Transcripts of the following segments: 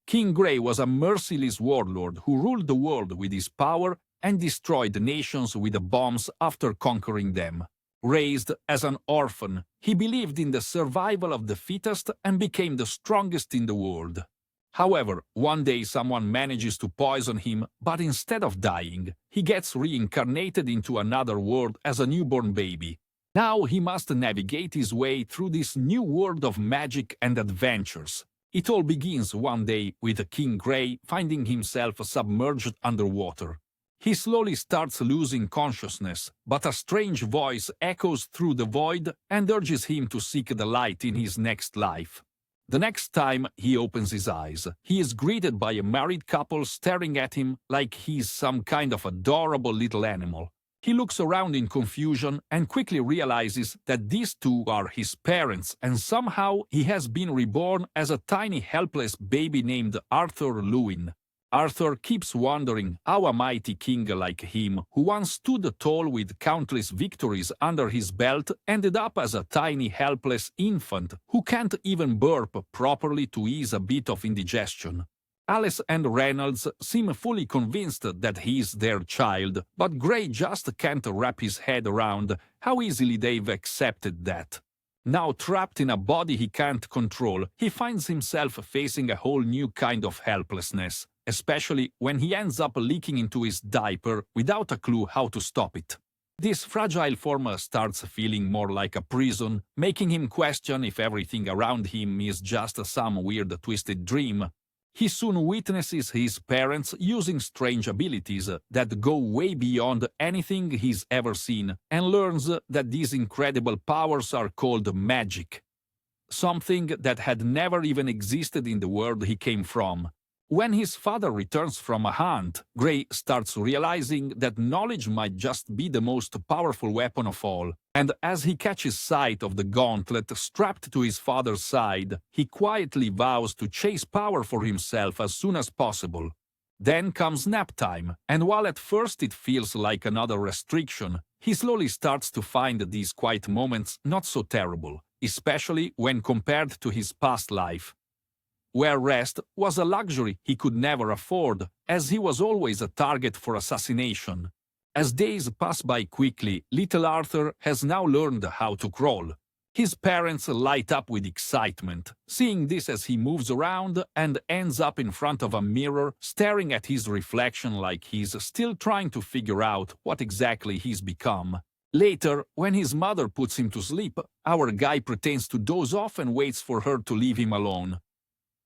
King Grey was a merciless warlord who ruled the world with his power and destroyed nations with the bombs after conquering them. Raised as an orphan, he believed in the survival of the fittest and became the strongest in the world. However, one day someone manages to poison him, but instead of dying, he gets reincarnated into another world as a newborn baby. Now he must navigate his way through this new world of magic and adventures. It all begins one day with King Grey finding himself submerged underwater. He slowly starts losing consciousness, but a strange voice echoes through the void and urges him to seek the light in his next life. The next time he opens his eyes, he is greeted by a married couple staring at him like he's some kind of adorable little animal. He looks around in confusion and quickly realizes that these two are his parents, and somehow he has been reborn as a tiny helpless baby named Arthur Lewin. Arthur keeps wondering how a mighty king like him, who once stood tall with countless victories under his belt, ended up as a tiny helpless infant who can't even burp properly to ease a bit of indigestion. Alice and Reynolds seem fully convinced that he's their child, but Grey just can't wrap his head around how easily they've accepted that. Now trapped in a body he can't control, he finds himself facing a whole new kind of helplessness, especially when he ends up leaking into his diaper without a clue how to stop it. This fragile form starts feeling more like a prison, making him question if everything around him is just some weird twisted dream. He soon witnesses his parents using strange abilities that go way beyond anything he's ever seen, and learns that these incredible powers are called magic. Something that had never even existed in the world he came from. When his father returns from a hunt, Grey starts realizing that knowledge might just be the most powerful weapon of all, and as he catches sight of the gauntlet strapped to his father's side, he quietly vows to chase power for himself as soon as possible. Then comes nap time, and while at first it feels like another restriction, he slowly starts to find these quiet moments not so terrible, especially when compared to his past life, where rest was a luxury he could never afford, as he was always a target for assassination. As days pass by quickly, little Arthur has now learned how to crawl. His parents light up with excitement, seeing this as he moves around and ends up in front of a mirror, staring at his reflection like he's still trying to figure out what exactly he's become. Later, when his mother puts him to sleep, our guy pretends to doze off and waits for her to leave him alone.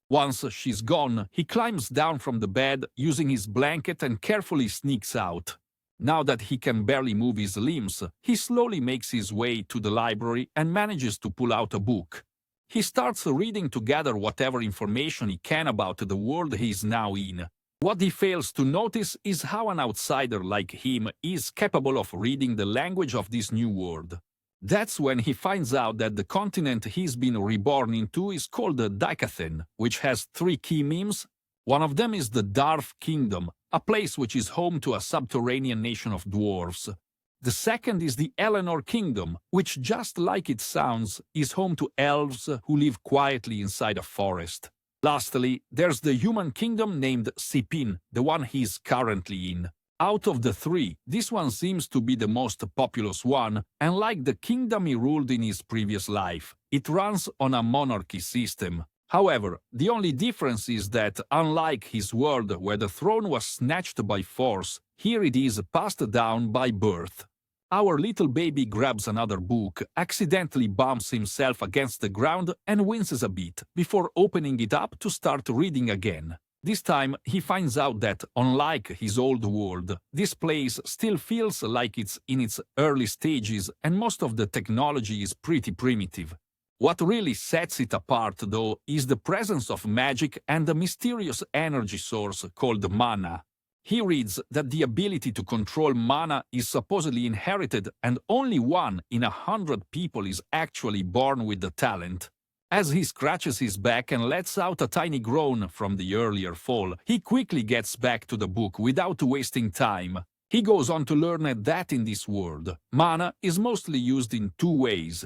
Once she's gone, he climbs down from the bed using his blanket and carefully sneaks out. Now that he can barely move his limbs, he slowly makes his way to the library and manages to pull out a book. He starts reading to gather whatever information he can about the world he's now in. What he fails to notice is how an outsider like him is capable of reading the language of this new world. That's when he finds out that the continent he's been reborn into is called the Decathen, which has 3 key memes. One of them is the Dwarf Kingdom, a place which is home to a subterranean nation of dwarves. The second is the Eleanor Kingdom, which, just like it sounds, is home to elves who live quietly inside a forest. Lastly, there's the human kingdom named Sipin, the one he's currently in. Out of the 3, this one seems to be the most populous one, and like the kingdom he ruled in his previous life, it runs on a monarchy system. However, the only difference is that, unlike his world where the throne was snatched by force, here it is passed down by birth. Our little baby grabs another book, accidentally bumps himself against the ground and winces a bit, before opening it up to start reading again. This time, he finds out that, unlike his old world, this place still feels like it's in its early stages and most of the technology is pretty primitive. What really sets it apart, though, is the presence of magic and a mysterious energy source called mana. He reads that the ability to control mana is supposedly inherited and only 1 in 100 people is actually born with the talent. As he scratches his back and lets out a tiny groan from the earlier fall, he quickly gets back to the book without wasting time. He goes on to learn that in this world, mana is mostly used in 2 ways.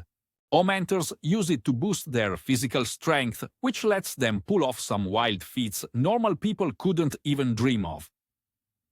Omenters use it to boost their physical strength, which lets them pull off some wild feats normal people couldn't even dream of.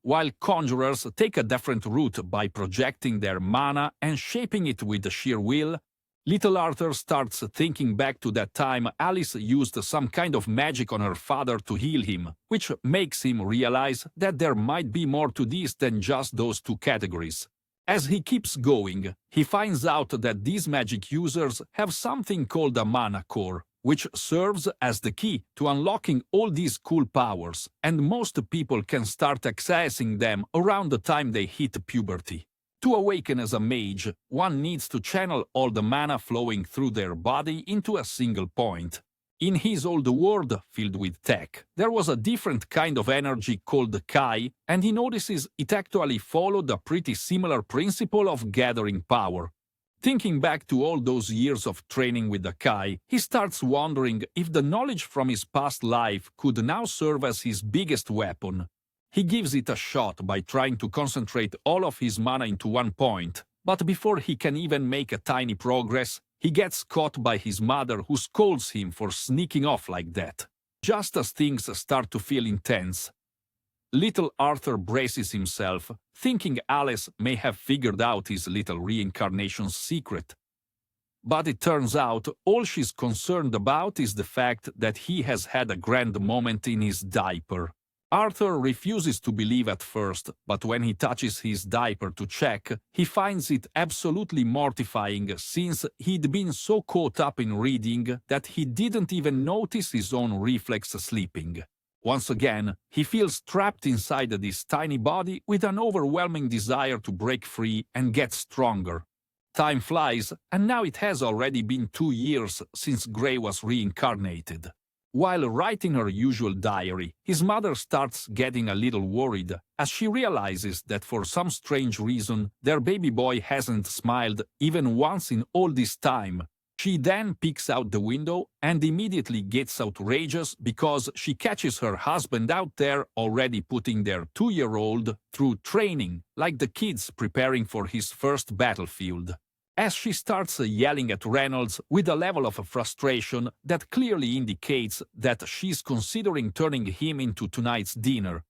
While conjurers take a different route by projecting their mana and shaping it with sheer will, little Arthur starts thinking back to that time Alice used some kind of magic on her father to heal him, which makes him realize that there might be more to this than just those two categories. As he keeps going, he finds out that these magic users have something called a mana core, which serves as the key to unlocking all these cool powers, and most people can start accessing them around the time they hit puberty. To awaken as a mage, one needs to channel all the mana flowing through their body into a single point. In his old world, filled with tech, there was a different kind of energy called Kai, and he notices it actually followed a pretty similar principle of gathering power. Thinking back to all those years of training with the Kai, he starts wondering if the knowledge from his past life could now serve as his biggest weapon. He gives it a shot by trying to concentrate all of his mana into one point, but before he can even make a tiny progress, he gets caught by his mother who scolds him for sneaking off like that. Just as things start to feel intense, little Arthur braces himself, thinking Alice may have figured out his little reincarnation's secret. But it turns out all she's concerned about is the fact that he has had a grand moment in his diaper. Arthur refuses to believe at first, but when he touches his diaper to check, he finds it absolutely mortifying since he'd been so caught up in reading that he didn't even notice his own reflex sleeping. Once again, he feels trapped inside this tiny body with an overwhelming desire to break free and get stronger. Time flies, and now it has already been 2 years since Grey was reincarnated. While writing her usual diary, his mother starts getting a little worried as she realizes that for some strange reason their baby boy hasn't smiled even once in all this time. She then peeks out the window and immediately gets outrageous because she catches her husband out there already putting their 2-year-old through training, like the kids preparing for his first battlefield. As she starts yelling at Reynolds with a level of frustration that clearly indicates that she's considering turning him into tonight's dinner.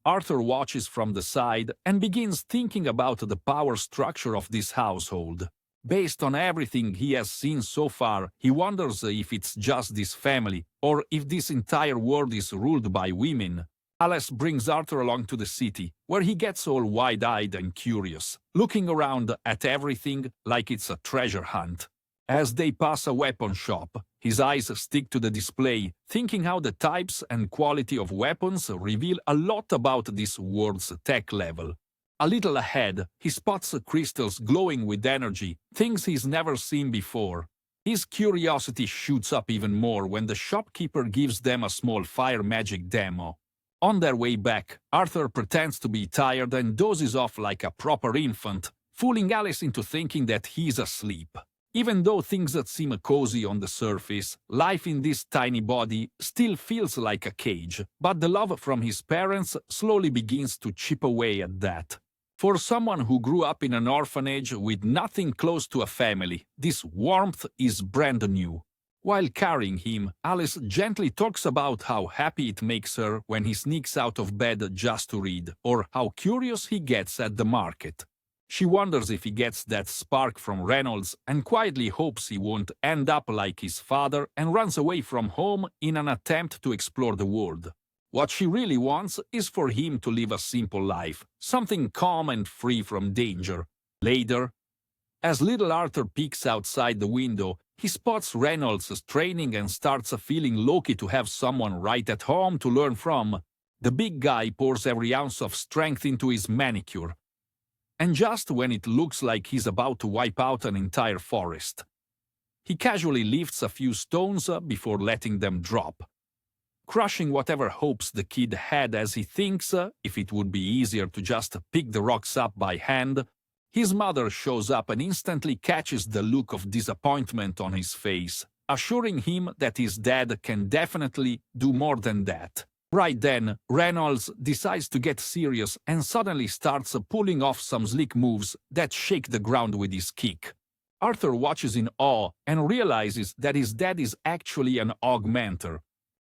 Arthur watches from the side and begins thinking about the power structure of this household. Based on everything he has seen so far, he wonders if it's just this family or if this entire world is ruled by women. Alice brings Arthur along to the city, where he gets all wide-eyed and curious, looking around at everything like it's a treasure hunt. As they pass a weapon shop, his eyes stick to the display, thinking how the types and quality of weapons reveal a lot about this world's tech level. A little ahead, he spots crystals glowing with energy, things he's never seen before. His curiosity shoots up even more when the shopkeeper gives them a small fire magic demo. On their way back, Arthur pretends to be tired and dozes off like a proper infant, fooling Alice into thinking that he's asleep. Even though things that seem cozy on the surface, life in this tiny body still feels like a cage, but the love from his parents slowly begins to chip away at that. For someone who grew up in an orphanage with nothing close to a family, this warmth is brand new. While carrying him, Alice gently talks about how happy it makes her when he sneaks out of bed just to read, or how curious he gets at the market. She wonders if he gets that spark from Reynolds and quietly hopes he won't end up like his father and runs away from home in an attempt to explore the world. What she really wants is for him to live a simple life, something calm and free from danger. Later, as little Arthur peeks outside the window, he spots Reynolds training and starts feeling lucky to have someone right at home to learn from. The big guy pours every ounce of strength into his manicure. And just when it looks like he's about to wipe out an entire forest, he casually lifts a few stones before letting them drop, crushing whatever hopes the kid had as he thinks if it would be easier to just pick the rocks up by hand. His mother shows up and instantly catches the look of disappointment on his face, assuring him that his dad can definitely do more than that. Right then, Reynolds decides to get serious and suddenly starts pulling off some slick moves that shake the ground with his kick. Arthur watches in awe and realizes that his dad is actually an augmenter.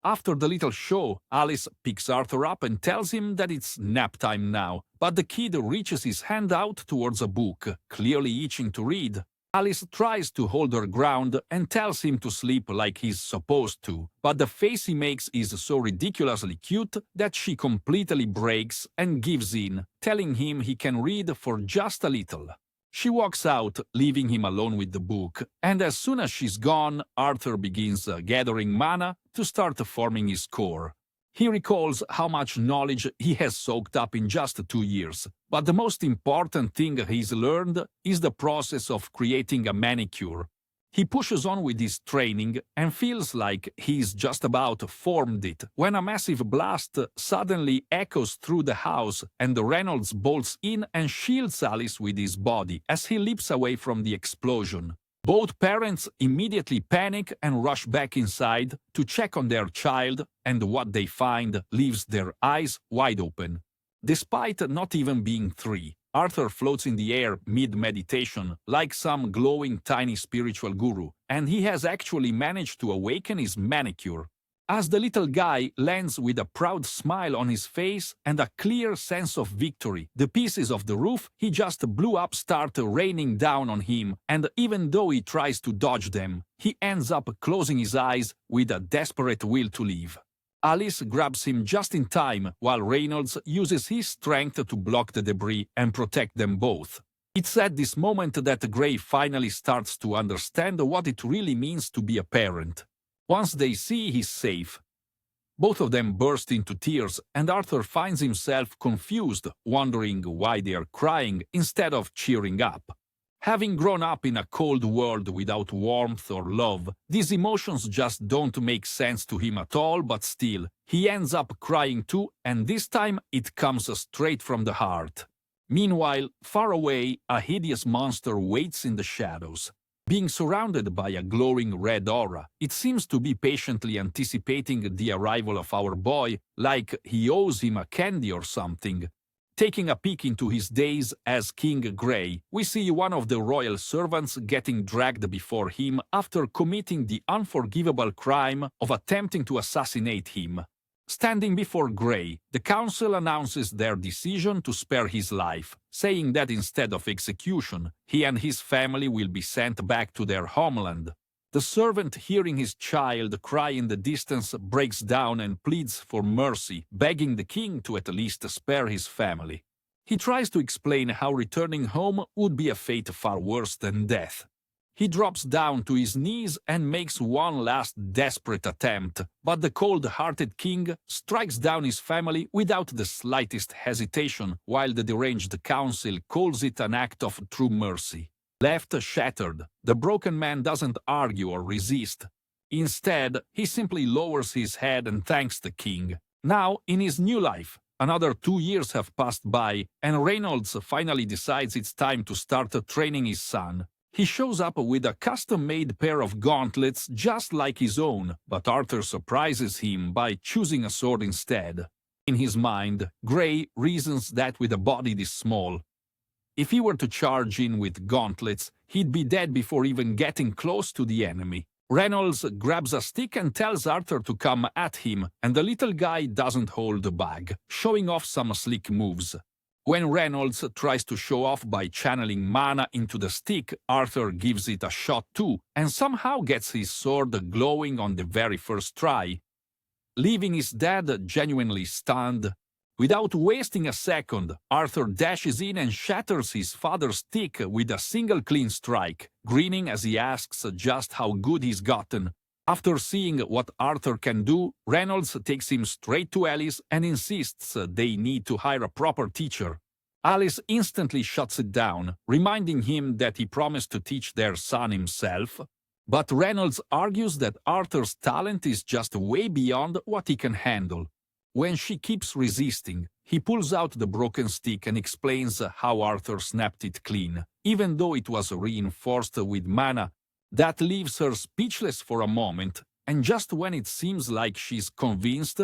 After the little show, Alice picks Arthur up and tells him that it's nap time now, but the kid reaches his hand out towards a book, clearly itching to read. Alice tries to hold her ground and tells him to sleep like he's supposed to, but the face he makes is so ridiculously cute that she completely breaks and gives in, telling him he can read for just a little. She walks out, leaving him alone with the book, and as soon as she's gone, Arthur begins gathering mana to start forming his core. He recalls how much knowledge he has soaked up in just 2 years, but the most important thing he's learned is the process of creating a manicure. He pushes on with his training and feels like he's just about formed it when a massive blast suddenly echoes through the house and Reynolds bolts in and shields Alice with his body as he leaps away from the explosion. Both parents immediately panic and rush back inside to check on their child, and what they find leaves their eyes wide open. Despite not even being 3, Arthur floats in the air mid-meditation like some glowing tiny spiritual guru, and he has actually managed to awaken his manicure. As the little guy lands with a proud smile on his face and a clear sense of victory, the pieces of the roof he just blew up start raining down on him, and even though he tries to dodge them, he ends up closing his eyes with a desperate will to leave. Alice grabs him just in time while Reynolds uses his strength to block the debris and protect them both. It's at this moment that Gray finally starts to understand what it really means to be a parent. Once they see he's safe, both of them burst into tears, and Arthur finds himself confused, wondering why they are crying instead of cheering up. Having grown up in a cold world without warmth or love, these emotions just don't make sense to him at all, but still, he ends up crying too, and this time it comes straight from the heart. Meanwhile, far away, a hideous monster waits in the shadows. Being surrounded by a glowing red aura, it seems to be patiently anticipating the arrival of our boy, like he owes him a candy or something. Taking a peek into his days as King Gray, we see one of the royal servants getting dragged before him after committing the unforgivable crime of attempting to assassinate him. Standing before Gray, the council announces their decision to spare his life, saying that instead of execution, he and his family will be sent back to their homeland. The servant, hearing his child cry in the distance, breaks down and pleads for mercy, begging the king to at least spare his family. He tries to explain how returning home would be a fate far worse than death. He drops down to his knees and makes one last desperate attempt, but the cold-hearted king strikes down his family without the slightest hesitation, while the deranged council calls it an act of true mercy. Left shattered, the broken man doesn't argue or resist. Instead, he simply lowers his head and thanks the king. Now, in his new life, another 2 years have passed by, and Reynolds finally decides it's time to start training his son. He shows up with a custom-made pair of gauntlets just like his own, but Arthur surprises him by choosing a sword instead. In his mind, Gray reasons that with a body this small, if he were to charge in with gauntlets, he'd be dead before even getting close to the enemy. Reynolds grabs a stick and tells Arthur to come at him, and the little guy doesn't hold back, showing off some slick moves. When Reynolds tries to show off by channeling mana into the stick, Arthur gives it a shot too, and somehow gets his sword glowing on the very first try, leaving his dad genuinely stunned. Without wasting a second, Arthur dashes in and shatters his father's stick with a single clean strike, grinning as he asks just how good he's gotten. After seeing what Arthur can do, Reynolds takes him straight to Alice and insists they need to hire a proper teacher. Alice instantly shuts it down, reminding him that he promised to teach their son himself. But Reynolds argues that Arthur's talent is just way beyond what he can handle. When she keeps resisting, he pulls out the broken stick and explains how Arthur snapped it clean, even though it was reinforced with mana. That leaves her speechless for a moment, and just when it seems like she's convinced,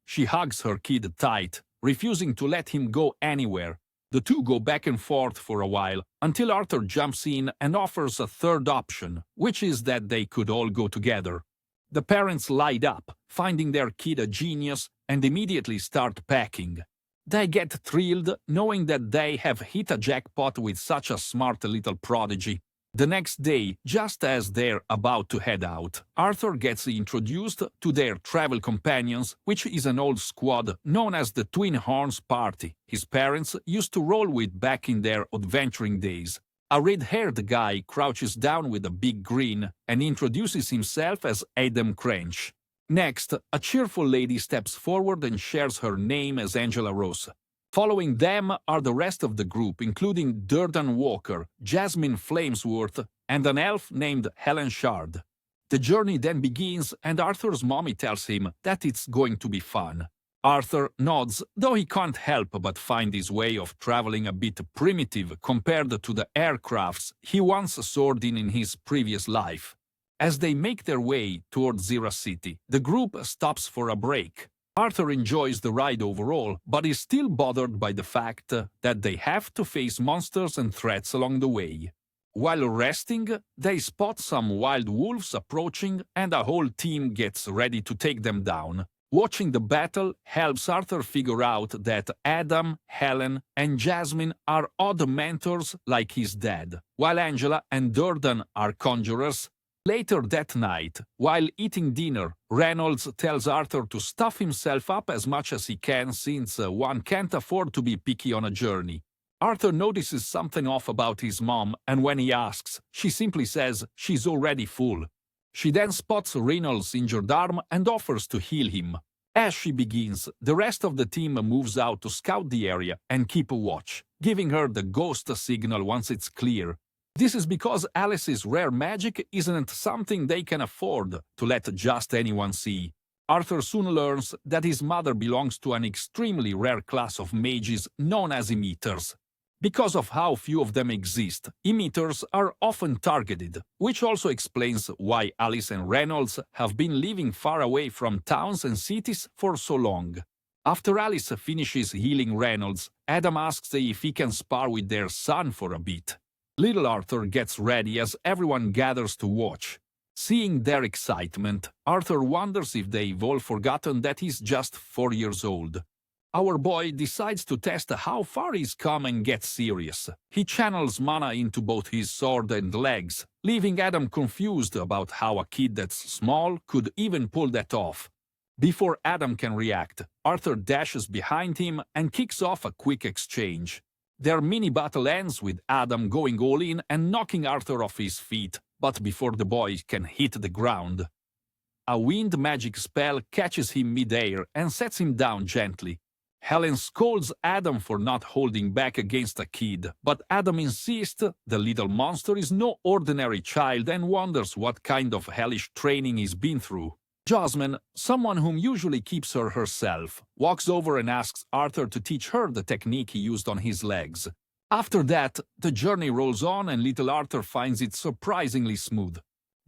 she hugs her kid tight, refusing to let him go anywhere. The two go back and forth for a while, until Arthur jumps in and offers a third option, which is that they could all go together. The parents light up, finding their kid a genius, and immediately start packing. They get thrilled knowing that they have hit a jackpot with such a smart little prodigy. The next day, just as they're about to head out, Arthur gets introduced to their travel companions, which is an old squad known as the Twin Horns Party his parents used to roll with back in their adventuring days. A red-haired guy crouches down with a big grin and introduces himself as Adam Cranch. Next, a cheerful lady steps forward and shares her name as Angela Rose. Following them are the rest of the group, including Durden Walker, Jasmine Flamesworth, and an elf named Helen Shard. The journey then begins, and Arthur's mommy tells him that it's going to be fun. Arthur nods, though he can't help but find his way of traveling a bit primitive compared to the aircrafts he once soared in his previous life. As they make their way towards Zira City, the group stops for a break. Arthur enjoys the ride overall, but is still bothered by the fact that they have to face monsters and threats along the way. While resting, they spot some wild wolves approaching, and a whole team gets ready to take them down. Watching the battle helps Arthur figure out that Adam, Helen, and Jasmine are odd mentors like his dad, while Angela and Durden are conjurers. Later that night, while eating dinner, Reynolds tells Arthur to stuff himself up as much as he can since one can't afford to be picky on a journey. Arthur notices something off about his mom, and when he asks, she simply says she's already full. She then spots Reynolds' injured arm and offers to heal him. As she begins, the rest of the team moves out to scout the area and keep a watch, giving her the ghost signal once it's clear. This is because Alice's rare magic isn't something they can afford to let just anyone see. Arthur soon learns that his mother belongs to an extremely rare class of mages known as emitters. Because of how few of them exist, emitters are often targeted, which also explains why Alice and Reynolds have been living far away from towns and cities for so long. After Alice finishes healing Reynolds, Adam asks if he can spar with their son for a bit. Little Arthur gets ready as everyone gathers to watch. Seeing their excitement, Arthur wonders if they've all forgotten that he's just 4 years old. Our boy decides to test how far he's come and gets serious. He channels mana into both his sword and legs, leaving Adam confused about how a kid that's small could even pull that off. Before Adam can react, Arthur dashes behind him and kicks off a quick exchange. Their mini-battle ends with Adam going all in and knocking Arthur off his feet, but before the boy can hit the ground. A wind magic spell catches him mid-air and sets him down gently. Helen scolds Adam for not holding back against a kid, but Adam insists the little monster is no ordinary child and wonders what kind of hellish training he's been through. Jasmine, someone whom usually keeps her herself, walks over and asks Arthur to teach her the technique he used on his legs. After that, the journey rolls on and little Arthur finds it surprisingly smooth.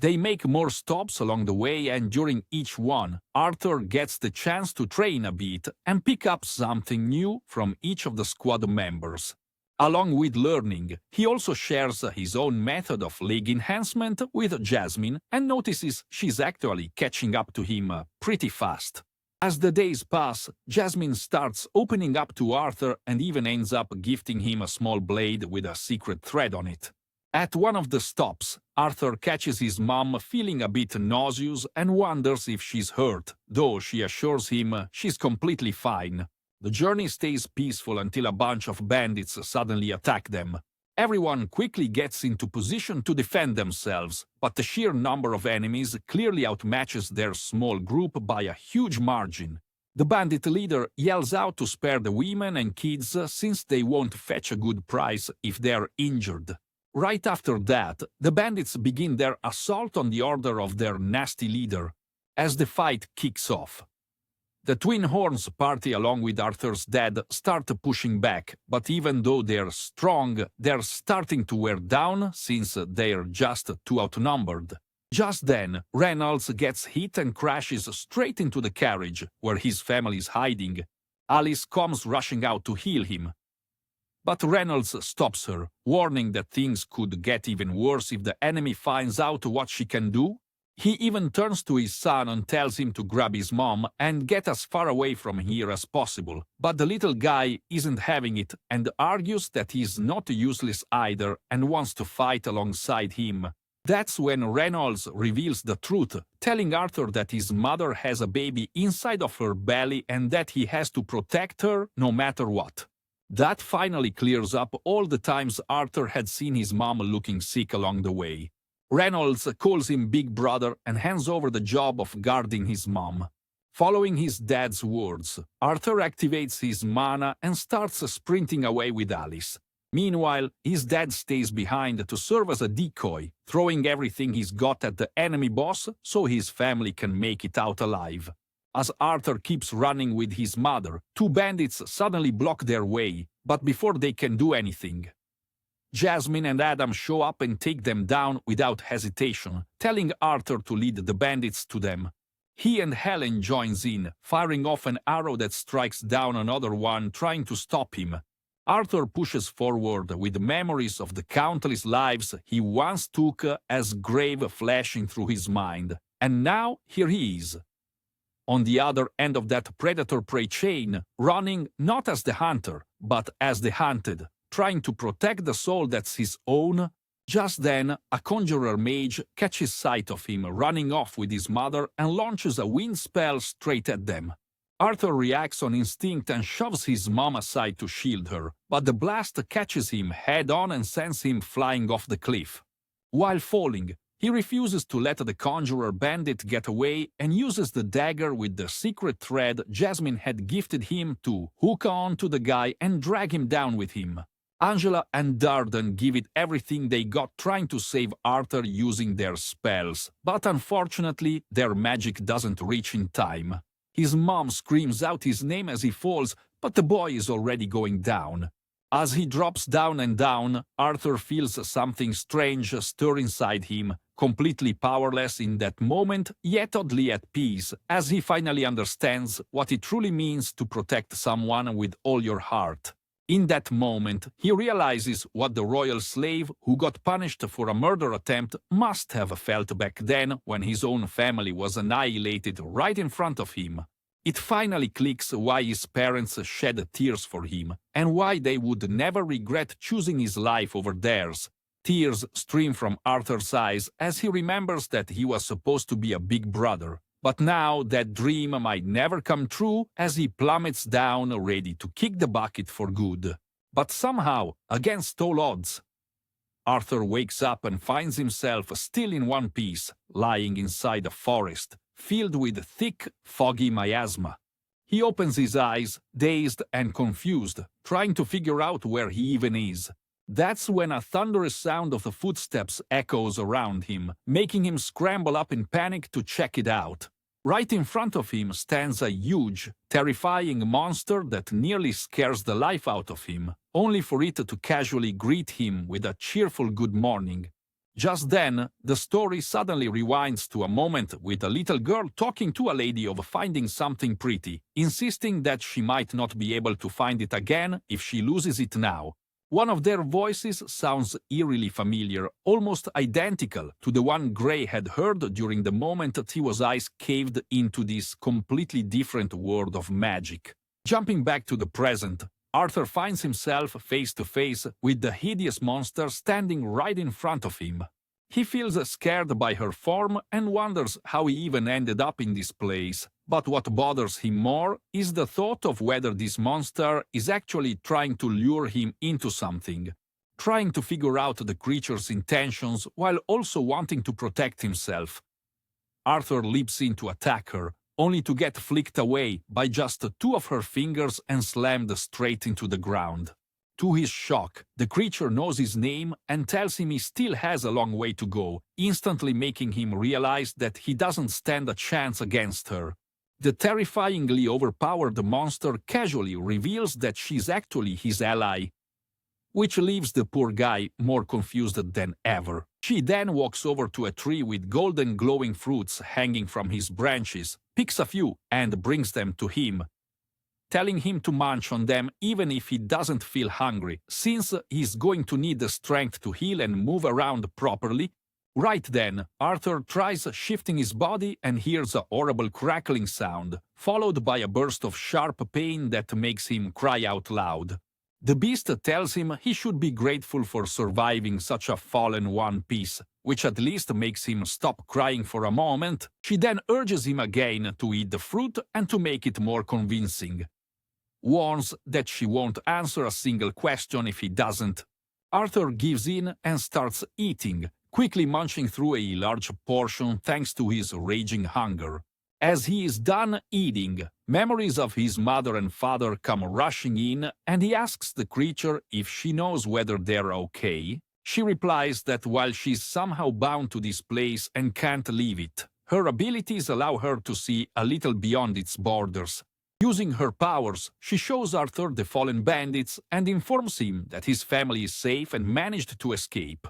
They make more stops along the way, and during each one, Arthur gets the chance to train a bit and pick up something new from each of the squad members. Along with learning, he also shares his own method of leg enhancement with Jasmine and notices she's actually catching up to him pretty fast. As the days pass, Jasmine starts opening up to Arthur and even ends up gifting him a small blade with a secret thread on it. At one of the stops, Arthur catches his mom feeling a bit nauseous and wonders if she's hurt, though she assures him she's completely fine. The journey stays peaceful until a bunch of bandits suddenly attack them. Everyone quickly gets into position to defend themselves, but the sheer number of enemies clearly outmatches their small group by a huge margin. The bandit leader yells out to spare the women and kids since they won't fetch a good price if they're injured. Right after that, the bandits begin their assault on the order of their nasty leader. As the fight kicks off, the Twin Horns party along with Arthur's dad start pushing back, but even though they're strong, they're starting to wear down since they're just too outnumbered. Just then, Reynolds gets hit and crashes straight into the carriage, where his family is hiding. Alice comes rushing out to heal him. But Reynolds stops her, warning that things could get even worse if the enemy finds out what she can do. He even turns to his son and tells him to grab his mom and get as far away from here as possible. But the little guy isn't having it and argues that he's not useless either and wants to fight alongside him. That's when Reynolds reveals the truth, telling Arthur that his mother has a baby inside of her belly and that he has to protect her no matter what. That finally clears up all the times Arthur had seen his mom looking sick along the way. Reynolds calls him Big Brother and hands over the job of guarding his mom. Following his dad's words, Arthur activates his mana and starts sprinting away with Alice. Meanwhile, his dad stays behind to serve as a decoy, throwing everything he's got at the enemy boss so his family can make it out alive. As Arthur keeps running with his mother, two bandits suddenly block their way, but before they can do anything, Jasmine and Adam show up and take them down without hesitation, telling Arthur to lead the bandits to them. He and Helen joins in, firing off an arrow that strikes down another one, trying to stop him. Arthur pushes forward with memories of the countless lives he once took as grave flashing through his mind, and now here he is, on the other end of that predator-prey chain, running not as the hunter, but as the hunted, trying to protect the soul that's his own. Just then, a conjurer mage catches sight of him running off with his mother and launches a wind spell straight at them. Arthur reacts on instinct and shoves his mom aside to shield her, but the blast catches him head-on and sends him flying off the cliff. While falling, he refuses to let the conjurer bandit get away and uses the dagger with the secret thread Jasmine had gifted him to hook on to the guy and drag him down with him. Angela and Darden give it everything they got trying to save Arthur using their spells, but unfortunately their magic doesn't reach in time. His mom screams out his name as he falls, but the boy is already going down. As he drops down and down, Arthur feels something strange stir inside him, completely powerless in that moment, yet oddly at peace, as he finally understands what it truly means to protect someone with all your heart. In that moment, he realizes what the royal slave who got punished for a murder attempt must have felt back then when his own family was annihilated right in front of him. It finally clicks why his parents shed tears for him, and why they would never regret choosing his life over theirs. Tears stream from Arthur's eyes as he remembers that he was supposed to be a big brother. But now that dream might never come true as he plummets down ready to kick the bucket for good. But somehow, against all odds, Arthur wakes up and finds himself still in one piece, lying inside a forest, filled with thick, foggy miasma. He opens his eyes, dazed and confused, trying to figure out where he even is. That's when a thunderous sound of the footsteps echoes around him, making him scramble up in panic to check it out. Right in front of him stands a huge, terrifying monster that nearly scares the life out of him, only for it to casually greet him with a cheerful good morning. Just then, the story suddenly rewinds to a moment with a little girl talking to a lady of finding something pretty, insisting that she might not be able to find it again if she loses it now. One of their voices sounds eerily familiar, almost identical to the one Gray had heard during the moment Theo's eyes caved into this completely different world of magic. Jumping back to the present, Arthur finds himself face to face with the hideous monster standing right in front of him. He feels scared by her form and wonders how he even ended up in this place. But what bothers him more is the thought of whether this monster is actually trying to lure him into something, trying to figure out the creature's intentions while also wanting to protect himself. Arthur leaps in to attack her, only to get flicked away by just two of her fingers and slammed straight into the ground. To his shock, the creature knows his name and tells him he still has a long way to go, instantly making him realize that he doesn't stand a chance against her. The terrifyingly overpowered monster casually reveals that she's actually his ally, which leaves the poor guy more confused than ever. She then walks over to a tree with golden glowing fruits hanging from his branches, picks a few, and brings them to him, telling him to munch on them even if he doesn't feel hungry, since he's going to need the strength to heal and move around properly. Right then, Arthur tries shifting his body and hears a horrible crackling sound, followed by a burst of sharp pain that makes him cry out loud. The beast tells him he should be grateful for surviving such a fallen one piece, which at least makes him stop crying for a moment. She then urges him again to eat the fruit and to make it more convincing. Warns that she won't answer a single question if he doesn't. Arthur gives in and starts eating, quickly munching through a large portion thanks to his raging hunger. As he is done eating, memories of his mother and father come rushing in, and he asks the creature if she knows whether they're okay. She replies that while she's somehow bound to this place and can't leave it, her abilities allow her to see a little beyond its borders. Using her powers, she shows Arthur the fallen bandits and informs him that his family is safe and managed to escape.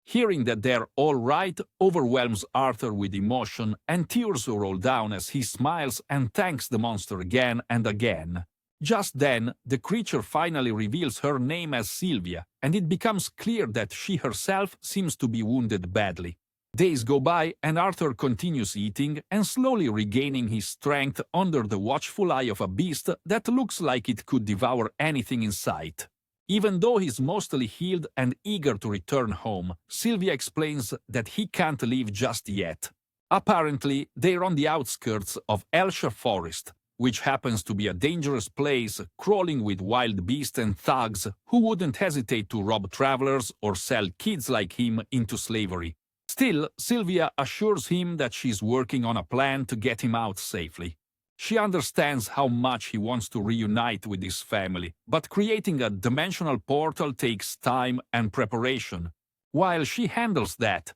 Hearing that they're all right overwhelms Arthur with emotion, and tears roll down as he smiles and thanks the monster again and again. Just then, the creature finally reveals her name as Sylvia, and it becomes clear that she herself seems to be wounded badly. Days go by and Arthur continues eating and slowly regaining his strength under the watchful eye of a beast that looks like it could devour anything in sight. Even though he's mostly healed and eager to return home, Sylvia explains that he can't leave just yet. Apparently, they're on the outskirts of Elsha Forest, which happens to be a dangerous place crawling with wild beasts and thugs who wouldn't hesitate to rob travelers or sell kids like him into slavery. Still, Sylvia assures him that she's working on a plan to get him out safely. She understands how much he wants to reunite with his family, but creating a dimensional portal takes time and preparation. While she handles that,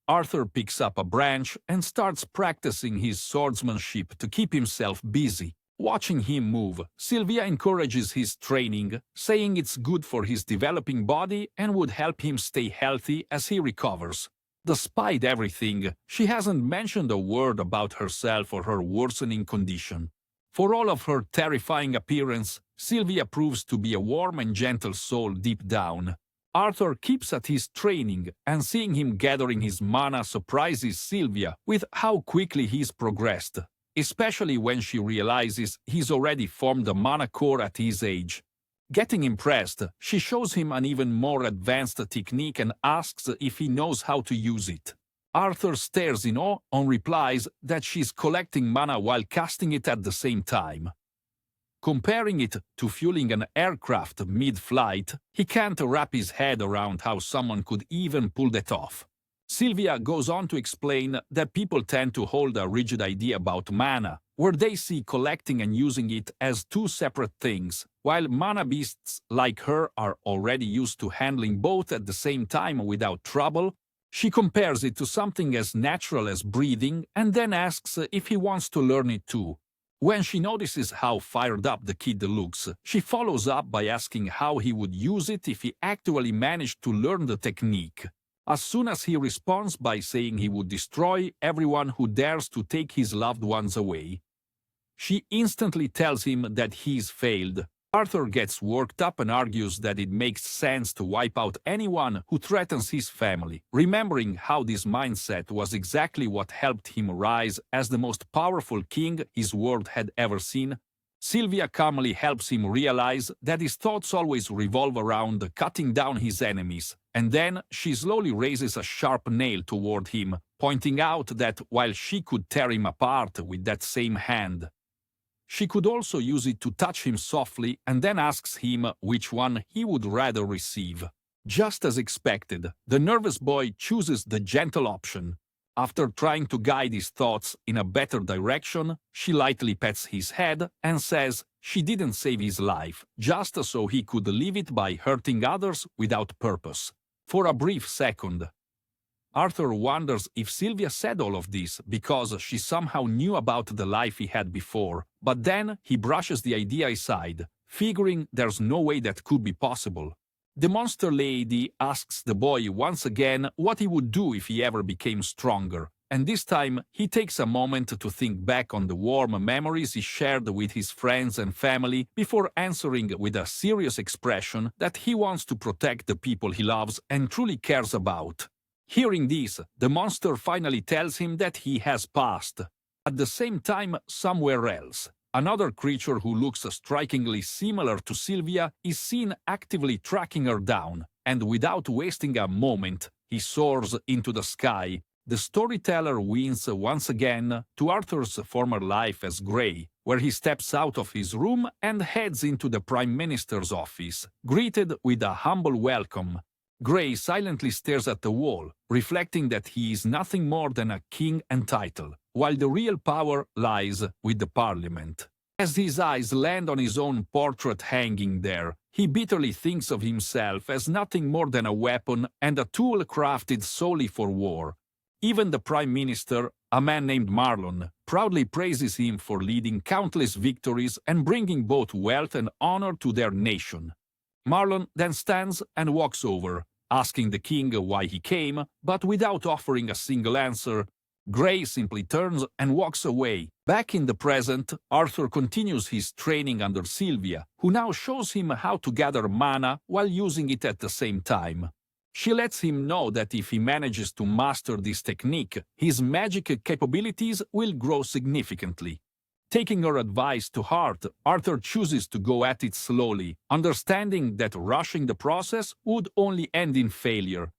Arthur picks up a branch and starts practicing his swordsmanship to keep himself busy. Watching him move, Sylvia encourages his training, saying it's good for his developing body and would help him stay healthy as he recovers. Despite everything, she hasn't mentioned a word about herself or her worsening condition. For all of her terrifying appearance, Sylvia proves to be a warm and gentle soul deep down. Arthur keeps at his training, and seeing him gathering his mana surprises Sylvia with how quickly he's progressed, especially when she realizes he's already formed a mana core at his age. Getting impressed, she shows him an even more advanced technique and asks if he knows how to use it. Arthur stares in awe and replies that she's collecting mana while casting it at the same time. Comparing it to fueling an aircraft mid-flight, he can't wrap his head around how someone could even pull that off. Sylvia goes on to explain that people tend to hold a rigid idea about mana, where they see collecting and using it as two separate things, while mana beasts like her are already used to handling both at the same time without trouble. She compares it to something as natural as breathing and then asks if he wants to learn it too. When she notices how fired up the kid looks, she follows up by asking how he would use it if he actually managed to learn the technique. As soon as he responds by saying he would destroy everyone who dares to take his loved ones away, she instantly tells him that he's failed. Arthur gets worked up and argues that it makes sense to wipe out anyone who threatens his family, remembering how this mindset was exactly what helped him rise as the most powerful king his world had ever seen. Sylvia calmly helps him realize that his thoughts always revolve around cutting down his enemies, and then she slowly raises a sharp nail toward him, pointing out that while she could tear him apart with that same hand, she could also use it to touch him softly, and then asks him which one he would rather receive. Just as expected, the nervous boy chooses the gentle option. After trying to guide his thoughts in a better direction, she lightly pets his head and says she didn't save his life, just so he could live it by hurting others without purpose. For a brief second, Arthur wonders if Sylvia said all of this because she somehow knew about the life he had before, but then he brushes the idea aside, figuring there's no way that could be possible. The monster lady asks the boy once again what he would do if he ever became stronger, and this time he takes a moment to think back on the warm memories he shared with his friends and family before answering with a serious expression that he wants to protect the people he loves and truly cares about. Hearing this, the monster finally tells him that he has passed. At the same time, somewhere else, another creature who looks strikingly similar to Sylvia is seen actively tracking her down, and without wasting a moment, he soars into the sky. The storyteller wins once again to Arthur's former life as Grey, where he steps out of his room and heads into the Prime Minister's office, greeted with a humble welcome. Grey silently stares at the wall, reflecting that he is nothing more than a king and title, while the real power lies with the Parliament. As his eyes land on his own portrait hanging there, he bitterly thinks of himself as nothing more than a weapon and a tool crafted solely for war. Even the Prime Minister, a man named Marlon, proudly praises him for leading countless victories and bringing both wealth and honor to their nation. Marlon then stands and walks over, asking the king why he came, but without offering a single answer. Grey simply turns and walks away. Back in the present, Arthur continues his training under Sylvia, who now shows him how to gather mana while using it at the same time. She lets him know that if he manages to master this technique, his magic capabilities will grow significantly. Taking her advice to heart, Arthur chooses to go at it slowly, understanding that rushing the process would only end in failure.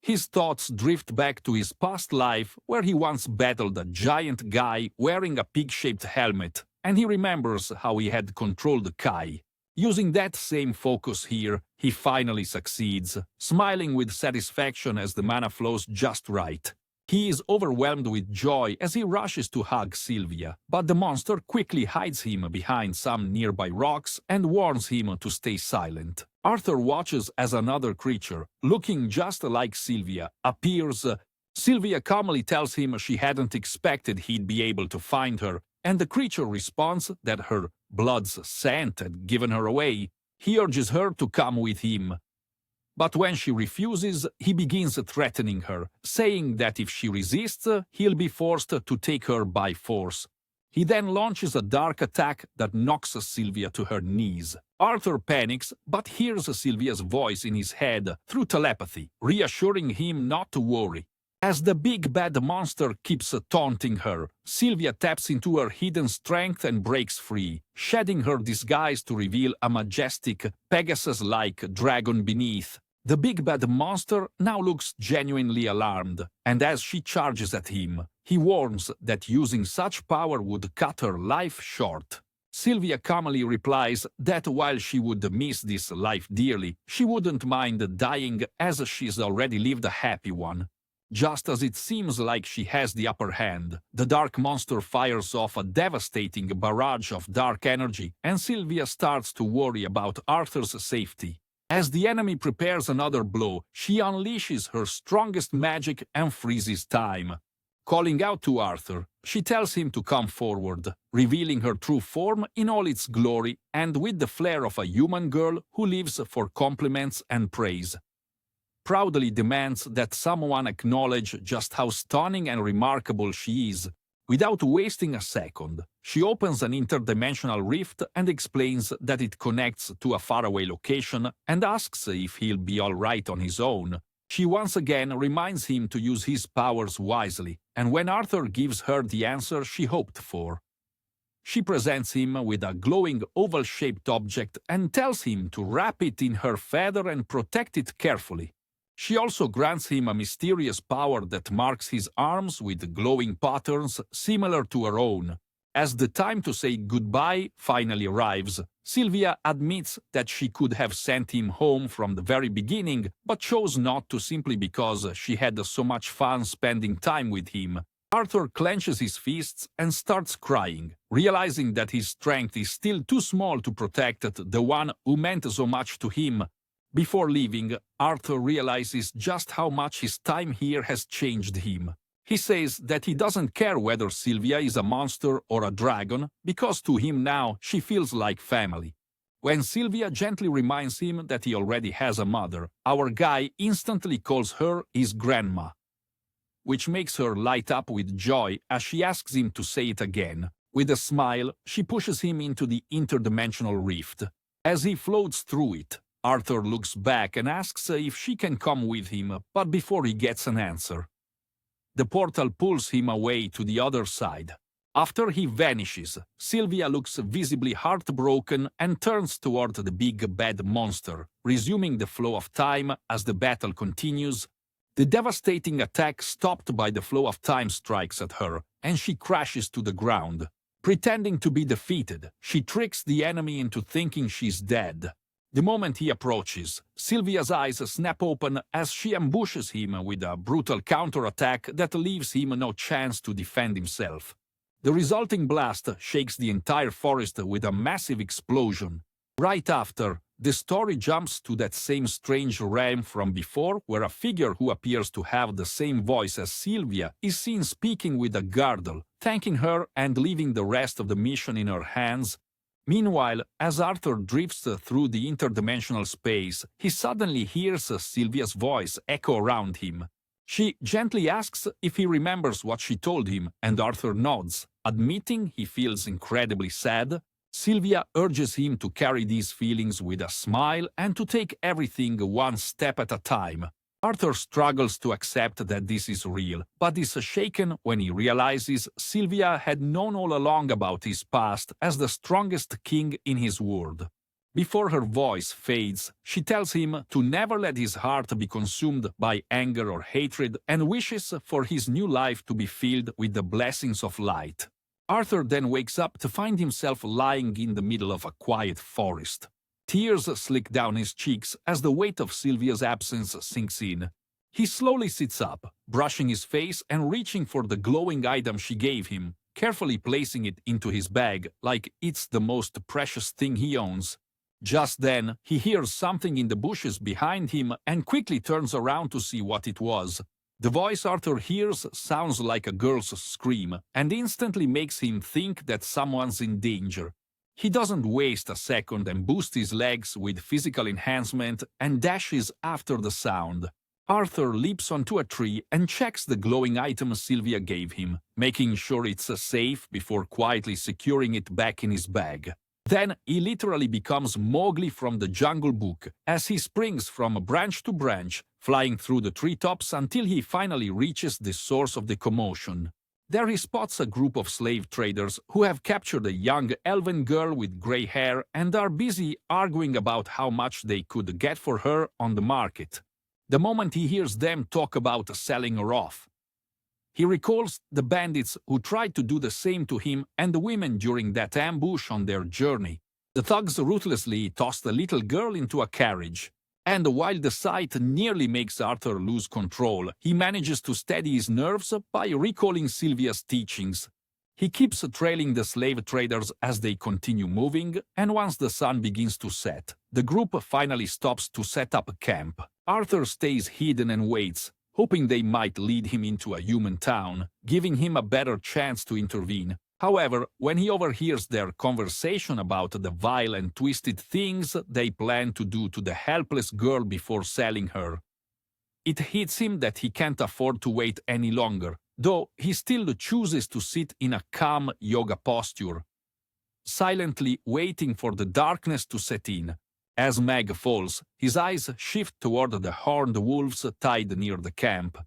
His thoughts drift back to his past life, where he once battled a giant guy wearing a pig-shaped helmet, and he remembers how he had controlled Kai. Using that same focus here, he finally succeeds, smiling with satisfaction as the mana flows just right. He is overwhelmed with joy as he rushes to hug Sylvia, but the monster quickly hides him behind some nearby rocks and warns him to stay silent. Arthur watches as another creature, looking just like Sylvia, appears. Sylvia calmly tells him she hadn't expected he'd be able to find her, and the creature responds that her blood's scent had given her away. He urges her to come with him. But when she refuses, he begins threatening her, saying that if she resists, he'll be forced to take her by force. He then launches a dark attack that knocks Sylvia to her knees. Arthur panics, but hears Sylvia's voice in his head through telepathy, reassuring him not to worry. As the big bad monster keeps taunting her, Sylvia taps into her hidden strength and breaks free, shedding her disguise to reveal a majestic, Pegasus-like dragon beneath. The big bad monster now looks genuinely alarmed, and as she charges at him, he warns that using such power would cut her life short. Sylvia calmly replies that while she would miss this life dearly, she wouldn't mind dying as she's already lived a happy one. Just as it seems like she has the upper hand, the dark monster fires off a devastating barrage of dark energy, and Sylvia starts to worry about Arthur's safety. As the enemy prepares another blow, she unleashes her strongest magic and freezes time. Calling out to Arthur, she tells him to come forward, revealing her true form in all its glory and with the flair of a human girl who lives for compliments and praise. Proudly demands that someone acknowledge just how stunning and remarkable she is. Without wasting a second, she opens an interdimensional rift and explains that it connects to a faraway location and asks if he'll be alright on his own. She once again reminds him to use his powers wisely, and when Arthur gives her the answer she hoped for, she presents him with a glowing oval-shaped object and tells him to wrap it in her feather and protect it carefully. She also grants him a mysterious power that marks his arms with glowing patterns similar to her own. As the time to say goodbye finally arrives, Sylvia admits that she could have sent him home from the very beginning, but chose not to simply because she had so much fun spending time with him. Arthur clenches his fists and starts crying, realizing that his strength is still too small to protect the one who meant so much to him. Before leaving, Arthur realizes just how much his time here has changed him. He says that he doesn't care whether Sylvia is a monster or a dragon, because to him now she feels like family. When Sylvia gently reminds him that he already has a mother, our guy instantly calls her his grandma. which makes her light up with joy as she asks him to say it again. With a smile, she pushes him into the interdimensional rift. As he floats through it, Arthur looks back and asks if she can come with him, but before he gets an answer, the portal pulls him away to the other side. After he vanishes, Sylvia looks visibly heartbroken and turns toward the big bad monster, resuming the flow of time as the battle continues. The devastating attack stopped by the flow of time strikes at her, and she crashes to the ground. Pretending to be defeated, she tricks the enemy into thinking she's dead. The moment he approaches, Sylvia's eyes snap open as she ambushes him with a brutal counterattack that leaves him no chance to defend himself. The resulting blast shakes the entire forest with a massive explosion. Right after, the story jumps to that same strange realm from before, where a figure who appears to have the same voice as Sylvia is seen speaking with a girdle, thanking her and leaving the rest of the mission in her hands. Meanwhile, as Arthur drifts through the interdimensional space, he suddenly hears Sylvia's voice echo around him. She gently asks if he remembers what she told him, and Arthur nods, admitting he feels incredibly sad. Sylvia urges him to carry these feelings with a smile and to take everything one step at a time. Arthur struggles to accept that this is real, but is shaken when he realizes Sylvia had known all along about his past as the strongest king in his world. Before her voice fades, she tells him to never let his heart be consumed by anger or hatred and wishes for his new life to be filled with the blessings of light. Arthur then wakes up to find himself lying in the middle of a quiet forest. Tears slick down his cheeks as the weight of Sylvia's absence sinks in. He slowly sits up, brushing his face and reaching for the glowing item she gave him, carefully placing it into his bag like it's the most precious thing he owns. Just then, he hears something in the bushes behind him and quickly turns around to see what it was. The voice Arthur hears sounds like a girl's scream and instantly makes him think that someone's in danger. He doesn't waste a second and boosts his legs with physical enhancement and dashes after the sound. Arthur leaps onto a tree and checks the glowing item Sylvia gave him, making sure it's safe before quietly securing it back in his bag. Then he literally becomes Mowgli from the Jungle Book as he springs from branch to branch, flying through the treetops until he finally reaches the source of the commotion. There he spots a group of slave traders who have captured a young elven girl with gray hair and are busy arguing about how much they could get for her on the market. The moment he hears them talk about selling her off, he recalls the bandits who tried to do the same to him and the women during that ambush on their journey. The thugs ruthlessly toss the little girl into a carriage. And while the sight nearly makes Arthur lose control, he manages to steady his nerves by recalling Sylvia's teachings. He keeps trailing the slave traders as they continue moving, and once the sun begins to set, the group finally stops to set up camp. Arthur stays hidden and waits, hoping they might lead him into a human town, giving him a better chance to intervene. However, when he overhears their conversation about the vile and twisted things they plan to do to the helpless girl before selling her, it hits him that he can't afford to wait any longer, though he still chooses to sit in a calm yoga posture, silently waiting for the darkness to set in. As Meg falls, his eyes shift toward the horned wolves tied near the camp,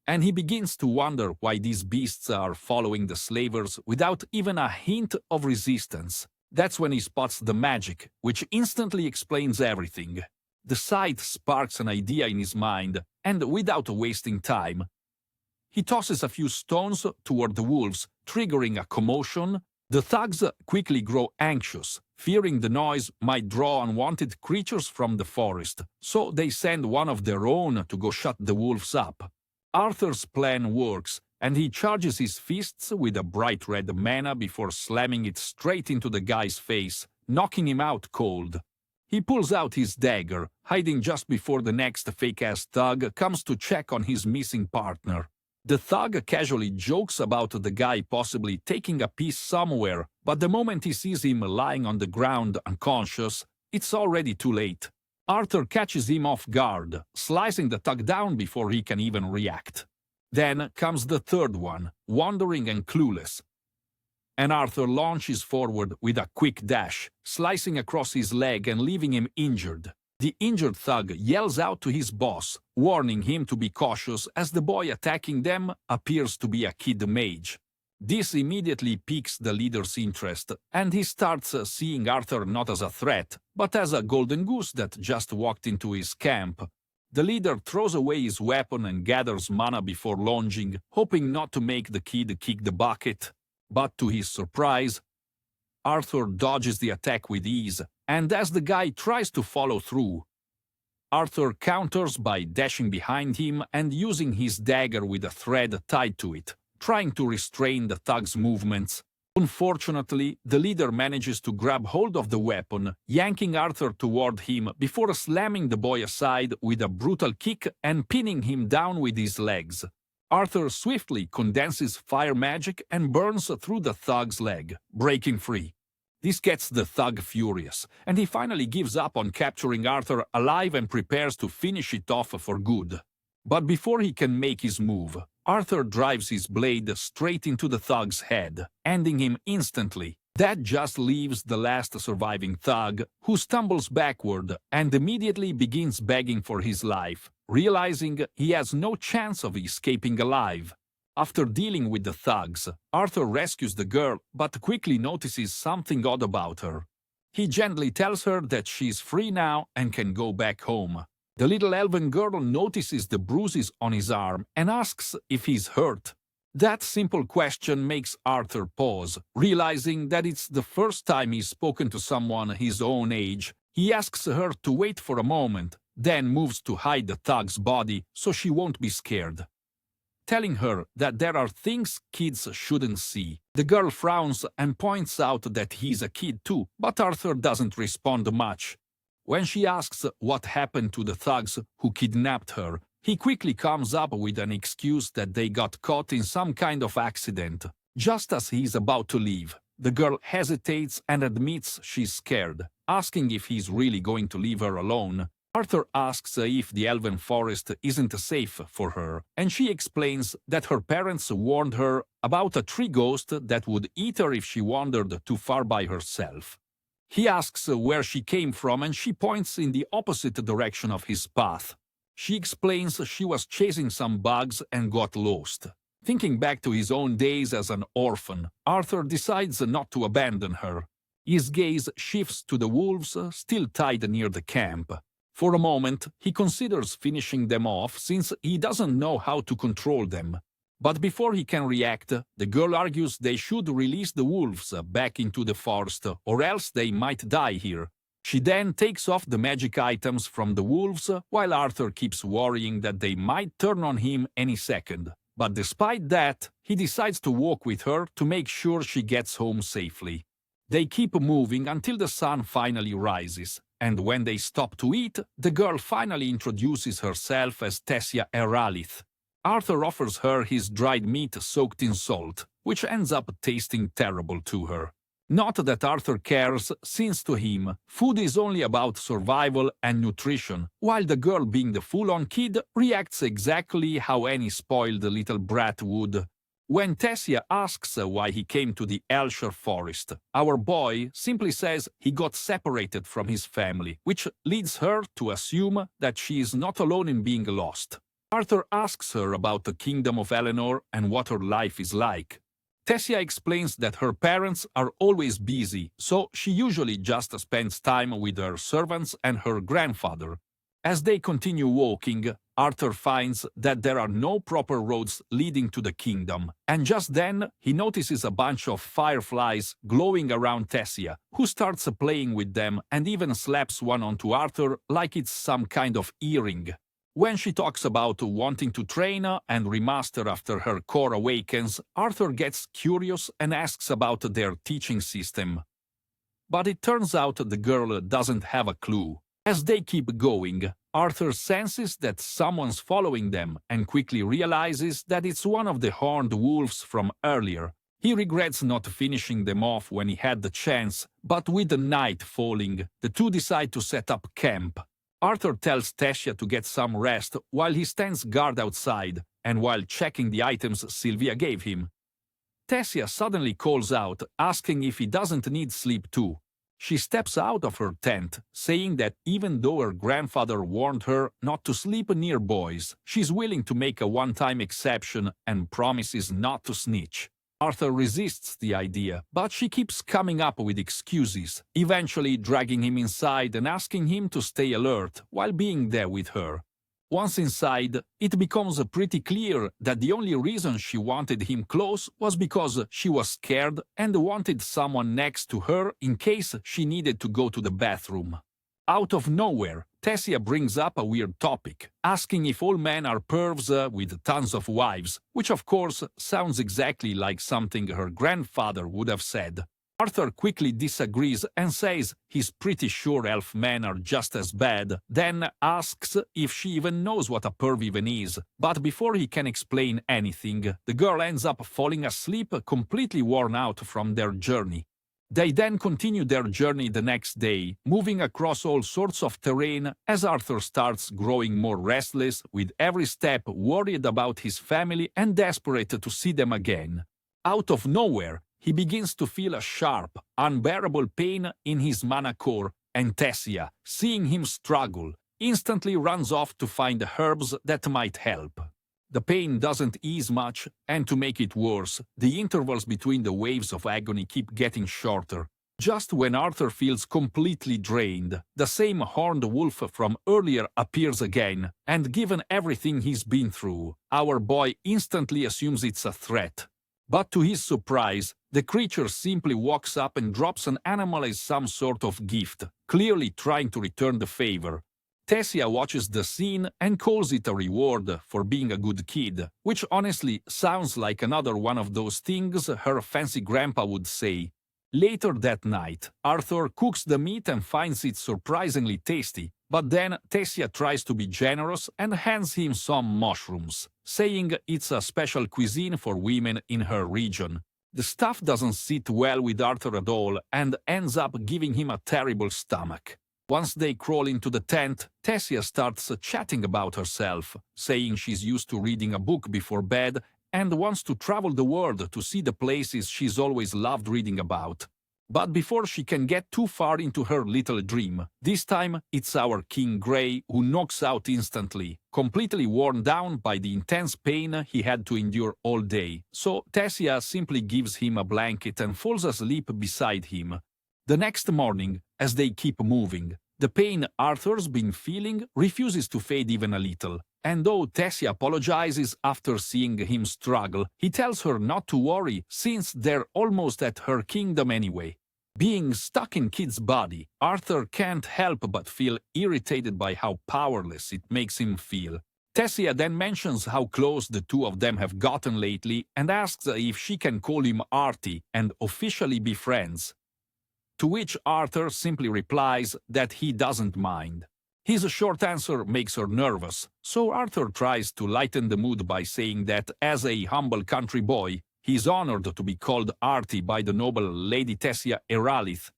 and he begins to wonder why these beasts are following the slavers without even a hint of resistance. That's when he spots the magic, which instantly explains everything. The sight sparks an idea in his mind, and without wasting time, he tosses a few stones toward the wolves, triggering a commotion. The thugs quickly grow anxious, fearing the noise might draw unwanted creatures from the forest, so they send one of their own to go shut the wolves up. Arthur's plan works, and he charges his fists with a bright red mana before slamming it straight into the guy's face, knocking him out cold. He pulls out his dagger, hiding just before the next fake-ass thug comes to check on his missing partner. The thug casually jokes about the guy possibly taking a piece somewhere, but the moment he sees him lying on the ground unconscious, it's already too late. Arthur catches him off guard, slicing the thug down before he can even react. Then comes the third one, wandering and clueless. And Arthur launches forward with a quick dash, slicing across his leg and leaving him injured. The injured thug yells out to his boss, warning him to be cautious as the boy attacking them appears to be a kid mage. This immediately piques the leader's interest, and he starts seeing Arthur not as a threat, but as a golden goose that just walked into his camp. The leader throws away his weapon and gathers mana before lunging, hoping not to make the kid kick the bucket. But to his surprise, Arthur dodges the attack with ease, and as the guy tries to follow through, Arthur counters by dashing behind him and using his dagger with a thread tied to it, trying to restrain the thug's movements. Unfortunately, the leader manages to grab hold of the weapon, yanking Arthur toward him before slamming the boy aside with a brutal kick and pinning him down with his legs. Arthur swiftly condenses fire magic and burns through the thug's leg, breaking free. This gets the thug furious, and he finally gives up on capturing Arthur alive and prepares to finish it off for good. But before he can make his move, Arthur drives his blade straight into the thug's head, ending him instantly. That just leaves the last surviving thug, who stumbles backward and immediately begins begging for his life, realizing he has no chance of escaping alive. After dealing with the thugs, Arthur rescues the girl but quickly notices something odd about her. He gently tells her that she's free now and can go back home. The little elven girl notices the bruises on his arm and asks if he's hurt. That simple question makes Arthur pause, realizing that it's the first time he's spoken to someone his own age. He asks her to wait for a moment, then moves to hide the thug's body so she won't be scared, telling her that there are things kids shouldn't see. The girl frowns and points out that he's a kid too, but Arthur doesn't respond much. When she asks what happened to the thugs who kidnapped her, he quickly comes up with an excuse that they got caught in some kind of accident. Just as he's about to leave, the girl hesitates and admits she's scared, asking if he's really going to leave her alone. Arthur asks if the elven forest isn't safe for her, and she explains that her parents warned her about a tree ghost that would eat her if she wandered too far by herself. He asks where she came from, and she points in the opposite direction of his path. She explains she was chasing some bugs and got lost. Thinking back to his own days as an orphan, Arthur decides not to abandon her. His gaze shifts to the wolves still tied near the camp. For a moment, he considers finishing them off since he doesn't know how to control them. But before he can react, the girl argues they should release the wolves back into the forest, or else they might die here. She then takes off the magic items from the wolves, while Arthur keeps worrying that they might turn on him any second. But despite that, he decides to walk with her to make sure she gets home safely. They keep moving until the sun finally rises, and when they stop to eat, the girl finally introduces herself as Tessia Eralith. Arthur offers her his dried meat soaked in salt, which ends up tasting terrible to her. Not that Arthur cares, since to him, food is only about survival and nutrition, while the girl, being the full-on kid, reacts exactly how any spoiled little brat would. When Tessia asks why he came to the Elshire forest, our boy simply says he got separated from his family, which leads her to assume that she is not alone in being lost. Arthur asks her about the kingdom of Eleanor and what her life is like. Tessia explains that her parents are always busy, so she usually just spends time with her servants and her grandfather. As they continue walking, Arthur finds that there are no proper roads leading to the kingdom, and just then he notices a bunch of fireflies glowing around Tessia, who starts playing with them and even slaps one onto Arthur like it's some kind of earring. When she talks about wanting to train and remaster after her core awakens, Arthur gets curious and asks about their teaching system. But it turns out the girl doesn't have a clue. As they keep going, Arthur senses that someone's following them and quickly realizes that it's one of the horned wolves from earlier. He regrets not finishing them off when he had the chance, but with the night falling, the two decide to set up camp. Arthur tells Tessia to get some rest while he stands guard outside and while checking the items Sylvia gave him. Tessia suddenly calls out, asking if he doesn't need sleep too. She steps out of her tent, saying that even though her grandfather warned her not to sleep near boys, she's willing to make a one-time exception and promises not to snitch. Arthur resists the idea, but she keeps coming up with excuses, eventually dragging him inside and asking him to stay alert while being there with her. Once inside, it becomes pretty clear that the only reason she wanted him close was because she was scared and wanted someone next to her in case she needed to go to the bathroom. Out of nowhere, Tessia brings up a weird topic, asking if all men are pervs with tons of wives, which of course sounds exactly like something her grandfather would have said. Arthur quickly disagrees and says he's pretty sure elf men are just as bad, then asks if she even knows what a perv even is. But before he can explain anything, the girl ends up falling asleep, completely worn out from their journey. They then continue their journey the next day, moving across all sorts of terrain as Arthur starts growing more restless, with every step worried about his family and desperate to see them again. Out of nowhere, he begins to feel a sharp, unbearable pain in his mana core, and Tessia, seeing him struggle, instantly runs off to find herbs that might help. The pain doesn't ease much, and to make it worse, the intervals between the waves of agony keep getting shorter. Just when Arthur feels completely drained, the same horned wolf from earlier appears again, and given everything he's been through, our boy instantly assumes it's a threat. But to his surprise, the creature simply walks up and drops an animal as some sort of gift, clearly trying to return the favor. Tessia watches the scene and calls it a reward for being a good kid, which honestly sounds like another one of those things her fancy grandpa would say. Later that night, Arthur cooks the meat and finds it surprisingly tasty, but then Tessia tries to be generous and hands him some mushrooms, saying it's a special cuisine for women in her region. The stuff doesn't sit well with Arthur at all and ends up giving him a terrible stomach. Once they crawl into the tent, Tessia starts chatting about herself, saying she's used to reading a book before bed and wants to travel the world to see the places she's always loved reading about. But before she can get too far into her little dream, this time it's our King Grey who knocks out instantly, completely worn down by the intense pain he had to endure all day. So Tessia simply gives him a blanket and falls asleep beside him. The next morning, as they keep moving, the pain Arthur's been feeling refuses to fade even a little, and though Tessia apologizes after seeing him struggle, he tells her not to worry since they're almost at her kingdom anyway. Being stuck in Kid's body, Arthur can't help but feel irritated by how powerless it makes him feel. Tessia then mentions how close the two of them have gotten lately and asks if she can call him Artie and officially be friends. To which Arthur simply replies that he doesn't mind. His short answer makes her nervous, so Arthur tries to lighten the mood by saying that as a humble country boy, he's honored to be called Artie by the noble Lady Tessia Eralith,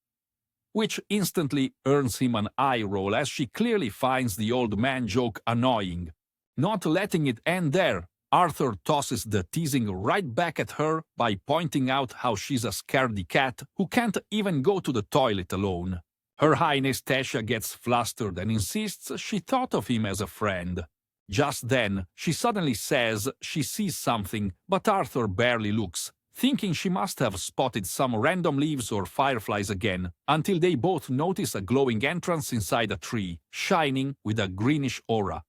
which instantly earns him an eye roll as she clearly finds the old man joke annoying. Not letting it end there, Arthur tosses the teasing right back at her by pointing out how she's a scaredy cat who can't even go to the toilet alone. Her Highness Tessia gets flustered and insists she thought of him as a friend. Just then, she suddenly says she sees something, but Arthur barely looks, thinking she must have spotted some random leaves or fireflies again, until they both notice a glowing entrance inside a tree, shining with a greenish aura.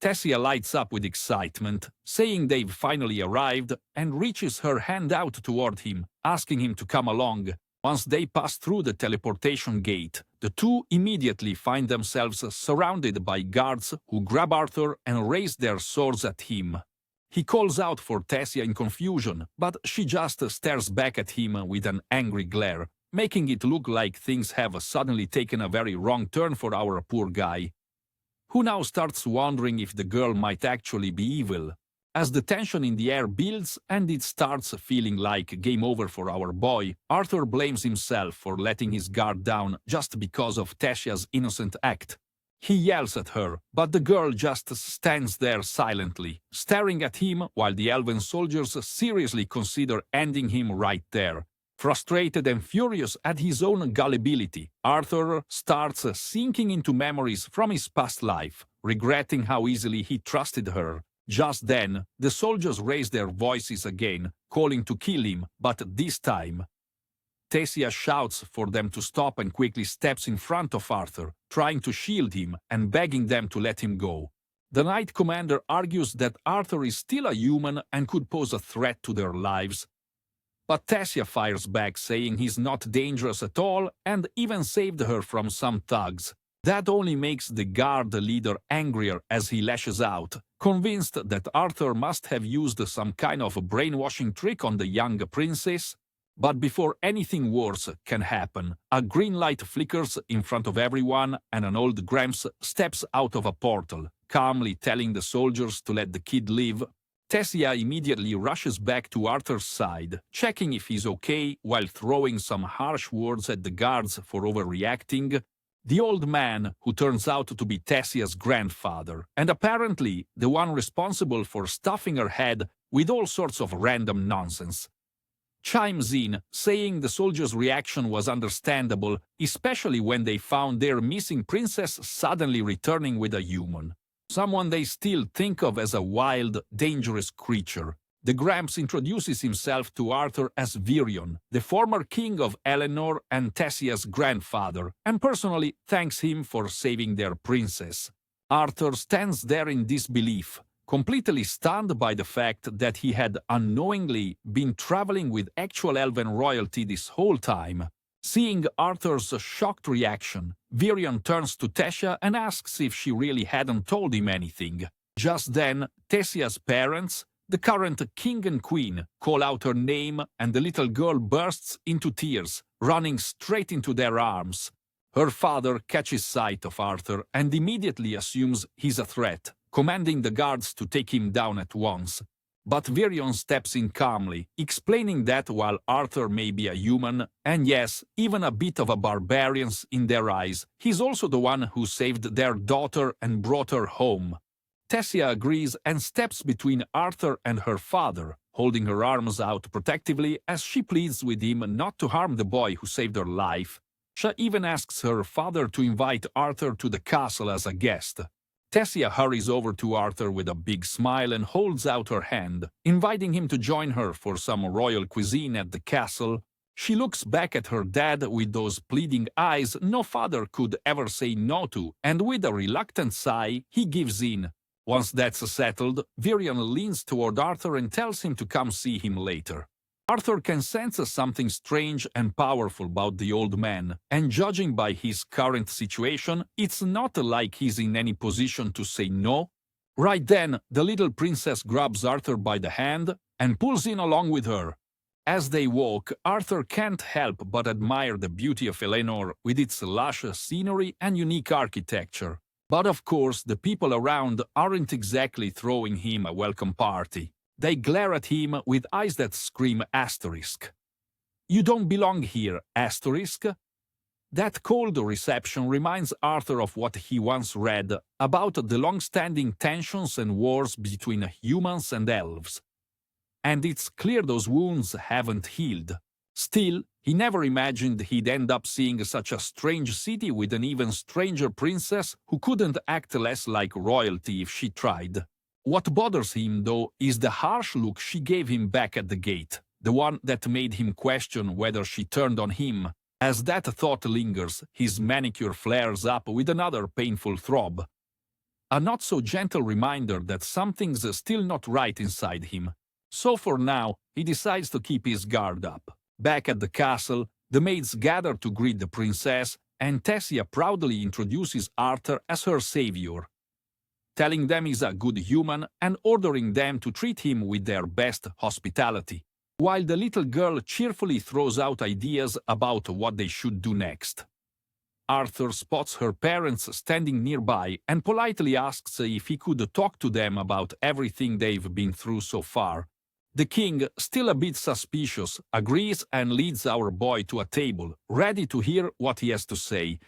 Tessia lights up with excitement, saying they've finally arrived, and reaches her hand out toward him, asking him to come along. Once they pass through the teleportation gate, the two immediately find themselves surrounded by guards who grab Arthur and raise their swords at him. He calls out for Tessia in confusion, but she just stares back at him with an angry glare, making it look like things have suddenly taken a very wrong turn for our poor guy, who now starts wondering if the girl might actually be evil. As the tension in the air builds and it starts feeling like game over for our boy, Arthur blames himself for letting his guard down just because of Tessia's innocent act. He yells at her, but the girl just stands there silently, staring at him while the elven soldiers seriously consider ending him right there. Frustrated and furious at his own gullibility, Arthur starts sinking into memories from his past life, regretting how easily he trusted her. Just then, the soldiers raise their voices again, calling to kill him, but this time, Tessia shouts for them to stop and quickly steps in front of Arthur, trying to shield him and begging them to let him go. The Knight Commander argues that Arthur is still a human and could pose a threat to their lives. But Tessia fires back, saying he's not dangerous at all and even saved her from some thugs. That only makes the guard leader angrier as he lashes out, convinced that Arthur must have used some kind of brainwashing trick on the young princess. But before anything worse can happen, a green light flickers in front of everyone and an old Gramps steps out of a portal, calmly telling the soldiers to let the kid live. Tessia immediately rushes back to Arthur's side, checking if he's okay while throwing some harsh words at the guards for overreacting. The old man, who turns out to be Tessia's grandfather, and apparently the one responsible for stuffing her head with all sorts of random nonsense, chimes in, saying the soldiers' reaction was understandable, especially when they found their missing princess suddenly returning with a human. Someone they still think of as a wild, dangerous creature. The Gramps introduces himself to Arthur as Virion, the former king of Eleanor and Tessia's grandfather, and personally thanks him for saving their princess. Arthur stands there in disbelief, completely stunned by the fact that he had unknowingly been traveling with actual elven royalty this whole time. Seeing Arthur's shocked reaction, Virion turns to Tessia and asks if she really hadn't told him anything. Just then, Tessia's parents, the current king and queen, call out her name and the little girl bursts into tears, running straight into their arms. Her father catches sight of Arthur and immediately assumes he's a threat, commanding the guards to take him down at once. But Virion steps in calmly, explaining that while Arthur may be a human, and yes, even a bit of a barbarian in their eyes, he's also the one who saved their daughter and brought her home. Tessia agrees and steps between Arthur and her father, holding her arms out protectively as she pleads with him not to harm the boy who saved her life. She even asks her father to invite Arthur to the castle as a guest. Tessia hurries over to Arthur with a big smile and holds out her hand, inviting him to join her for some royal cuisine at the castle. She looks back at her dad with those pleading eyes no father could ever say no to, and with a reluctant sigh, he gives in. Once that's settled, Virion leans toward Arthur and tells him to come see him later. Arthur can sense something strange and powerful about the old man, and judging by his current situation, it's not like he's in any position to say no. Right then, the little princess grabs Arthur by the hand and pulls in along with her. As they walk, Arthur can't help but admire the beauty of Eleanor with its lush scenery and unique architecture. But of course, the people around aren't exactly throwing him a welcome party. They glare at him with eyes that scream asterisk. "You don't belong here, asterisk." That cold reception reminds Arthur of what he once read about the long-standing tensions and wars between humans and elves. And it's clear those wounds haven't healed. Still, he never imagined he'd end up seeing such a strange city with an even stranger princess who couldn't act less like royalty if she tried. What bothers him, though, is the harsh look she gave him back at the gate, the one that made him question whether she turned on him. As that thought lingers, his manicure flares up with another painful throb. A not-so-gentle reminder that something's still not right inside him. So for now, he decides to keep his guard up. Back at the castle, the maids gather to greet the princess, and Tessia proudly introduces Arthur as her savior, telling them he's a good human and ordering them to treat him with their best hospitality, while the little girl cheerfully throws out ideas about what they should do next. Arthur spots her parents standing nearby and politely asks if he could talk to them about everything they've been through so far. The king, still a bit suspicious, agrees and leads our boy to a table, ready to hear what he has to say.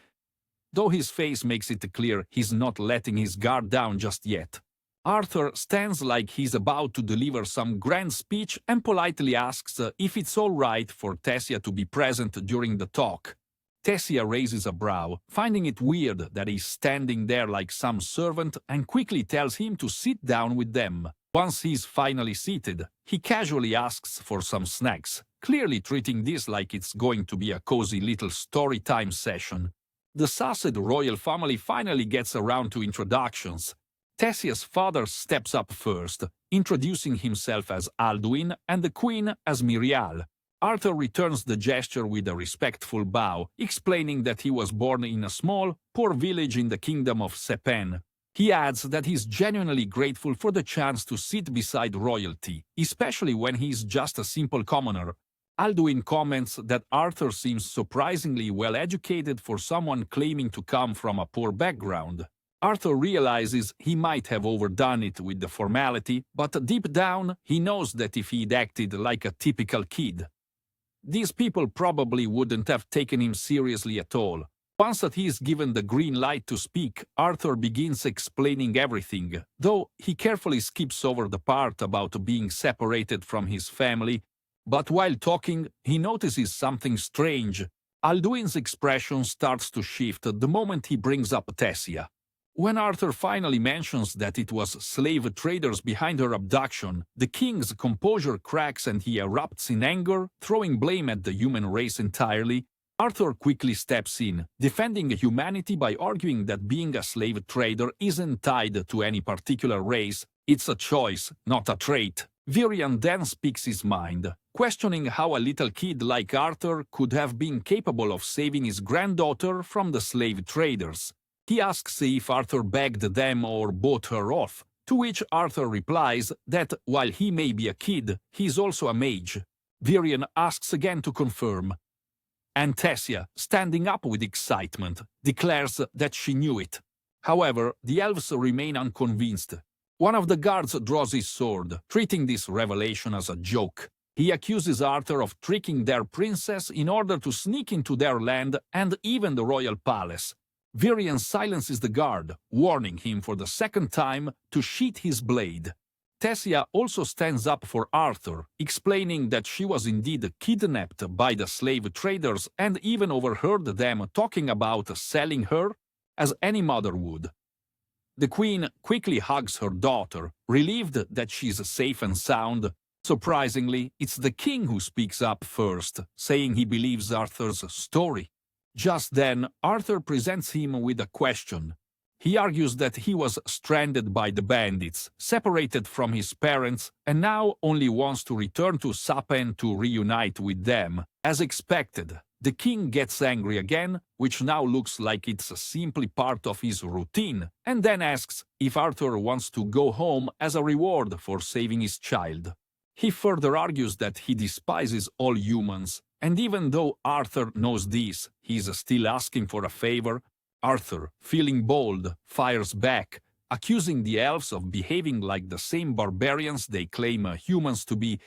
though his face makes it clear he's not letting his guard down just yet. Arthur stands like he's about to deliver some grand speech and politely asks if it's all right for Tessia to be present during the talk. Tessia raises a brow, finding it weird that he's standing there like some servant, and quickly tells him to sit down with them. Once he's finally seated, he casually asks for some snacks, clearly treating this like it's going to be a cozy little story time session. The sassed royal family finally gets around to introductions. Tessia's father steps up first, introducing himself as Alduin and the queen as Mirial. Arthur returns the gesture with a respectful bow, explaining that he was born in a small, poor village in the kingdom of Sepen. He adds that he's genuinely grateful for the chance to sit beside royalty, especially when he's just a simple commoner. Alduin comments that Arthur seems surprisingly well educated for someone claiming to come from a poor background. Arthur realizes he might have overdone it with the formality, but deep down he knows that if he'd acted like a typical kid, these people probably wouldn't have taken him seriously at all. Once that he is given the green light to speak, Arthur begins explaining everything, though he carefully skips over the part about being separated from his family. But while talking, he notices something strange. Alduin's expression starts to shift the moment he brings up Tessia. When Arthur finally mentions that it was slave traders behind her abduction, the king's composure cracks and he erupts in anger, throwing blame at the human race entirely. Arthur quickly steps in, defending humanity by arguing that being a slave trader isn't tied to any particular race, it's a choice, not a trait. Virian then speaks his mind, questioning how a little kid like Arthur could have been capable of saving his granddaughter from the slave traders. He asks if Arthur begged them or bought her off, to which Arthur replies that while he may be a kid, he's also a mage. Virian asks again to confirm, and Tessia, standing up with excitement, declares that she knew it. However, the elves remain unconvinced. One of the guards draws his sword, treating this revelation as a joke. He accuses Arthur of tricking their princess in order to sneak into their land and even the royal palace. Virian silences the guard, warning him for the second time to sheath his blade. Tessia also stands up for Arthur, explaining that she was indeed kidnapped by the slave traders and even overheard them talking about selling her, as any mother would. The queen quickly hugs her daughter, relieved that she's safe and sound. Surprisingly, it's the king who speaks up first, saying he believes Arthur's story. Just then, Arthur presents him with a question. He argues that he was stranded by the bandits, separated from his parents, and now only wants to return to Sapen to reunite with them. As expected, the king gets angry again, which now looks like it's simply part of his routine, and then asks if Arthur wants to go home as a reward for saving his child. He further argues that he despises all humans, and even though Arthur knows this, he's still asking for a favor. Arthur, feeling bold, fires back, accusing the elves of behaving like the same barbarians they claim humans to be.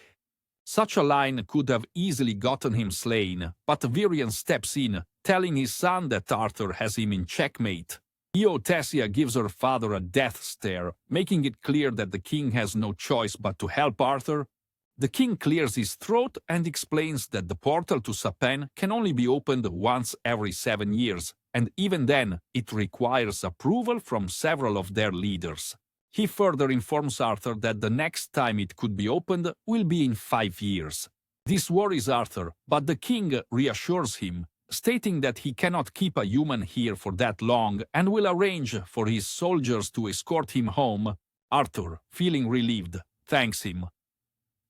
Such a line could have easily gotten him slain, but Virian steps in, telling his son that Arthur has him in checkmate. Tessia gives her father a death stare, making it clear that the king has no choice but to help Arthur. The king clears his throat and explains that the portal to Sapen can only be opened once every 7 years, and even then, it requires approval from several of their leaders. He further informs Arthur that the next time it could be opened will be in 5 years. This worries Arthur, but the king reassures him, stating that he cannot keep a human here for that long and will arrange for his soldiers to escort him home. Arthur, feeling relieved, thanks him.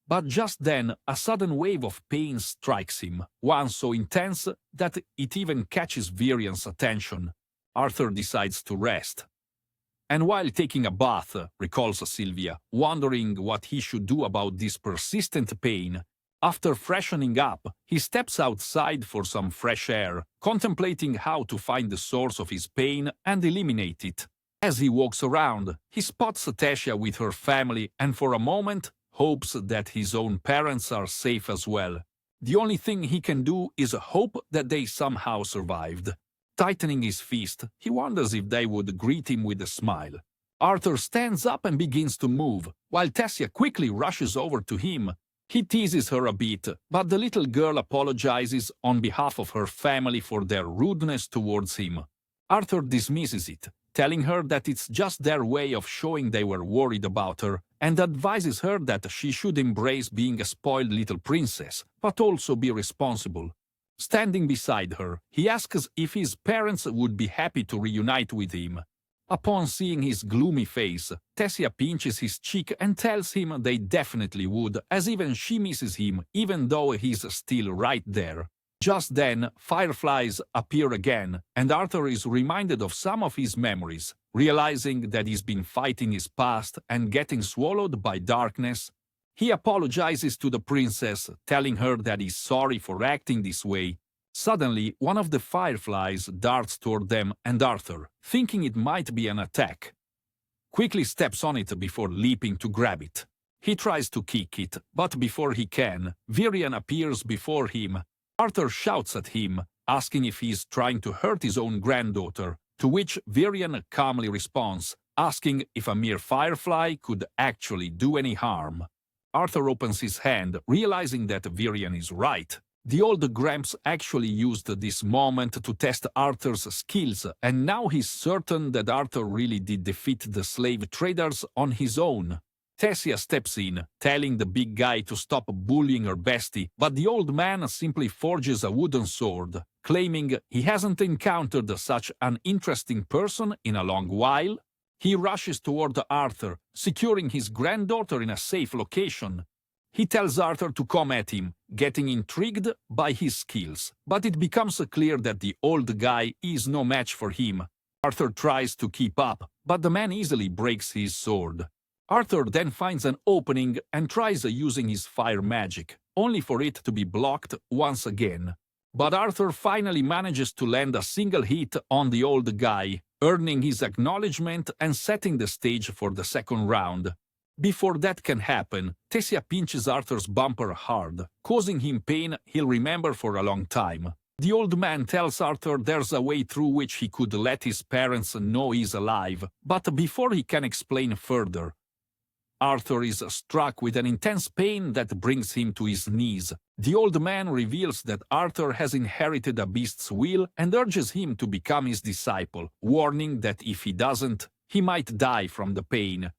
But just then, a sudden wave of pain strikes him, one so intense that it even catches Virian's attention. Arthur decides to rest. And while taking a bath, recalls Sylvia, wondering what he should do about this persistent pain. After freshening up, he steps outside for some fresh air, contemplating how to find the source of his pain and eliminate it. As he walks around, he spots Tessia with her family and for a moment hopes that his own parents are safe as well. The only thing he can do is hope that they somehow survived. Tightening his fist, he wonders if they would greet him with a smile. Arthur stands up and begins to move, while Tessia quickly rushes over to him. He teases her a bit, but the little girl apologizes on behalf of her family for their rudeness towards him. Arthur dismisses it, telling her that it's just their way of showing they were worried about her, and advises her that she should embrace being a spoiled little princess, but also be responsible. Standing beside her, he asks if his parents would be happy to reunite with him. Upon seeing his gloomy face, Tessia pinches his cheek and tells him they definitely would, as even she misses him, even though he's still right there. Just then, fireflies appear again, and Arthur is reminded of some of his memories, realizing that he's been fighting his past and getting swallowed by darkness. He apologizes to the princess, telling her that he's sorry for acting this way. Suddenly, one of the fireflies darts toward them, and Arthur, thinking it might be an attack, quickly steps on it before leaping to grab it. He tries to kick it, but before he can, Virian appears before him. Arthur shouts at him, asking if he's trying to hurt his own granddaughter, to which Virian calmly responds, asking if a mere firefly could actually do any harm. Arthur opens his hand, realizing that Virian is right. The old Gramps actually used this moment to test Arthur's skills, and now he's certain that Arthur really did defeat the slave traders on his own. Tessia steps in, telling the big guy to stop bullying her bestie, but the old man simply forges a wooden sword, claiming he hasn't encountered such an interesting person in a long while. He rushes toward Arthur, securing his granddaughter in a safe location. He tells Arthur to come at him, getting intrigued by his skills, but it becomes clear that the old guy is no match for him. Arthur tries to keep up, but the man easily breaks his sword. Arthur then finds an opening and tries using his fire magic, only for it to be blocked once again. But Arthur finally manages to land a single hit on the old guy, earning his acknowledgement and setting the stage for the second round. Before that can happen, Tessia pinches Arthur's bumper hard, causing him pain he'll remember for a long time. The old man tells Arthur there's a way through which he could let his parents know he's alive, but before he can explain further, Arthur is struck with an intense pain that brings him to his knees. The old man reveals that Arthur has inherited a beast's will and urges him to become his disciple, warning that if he doesn't, he might die from the pain.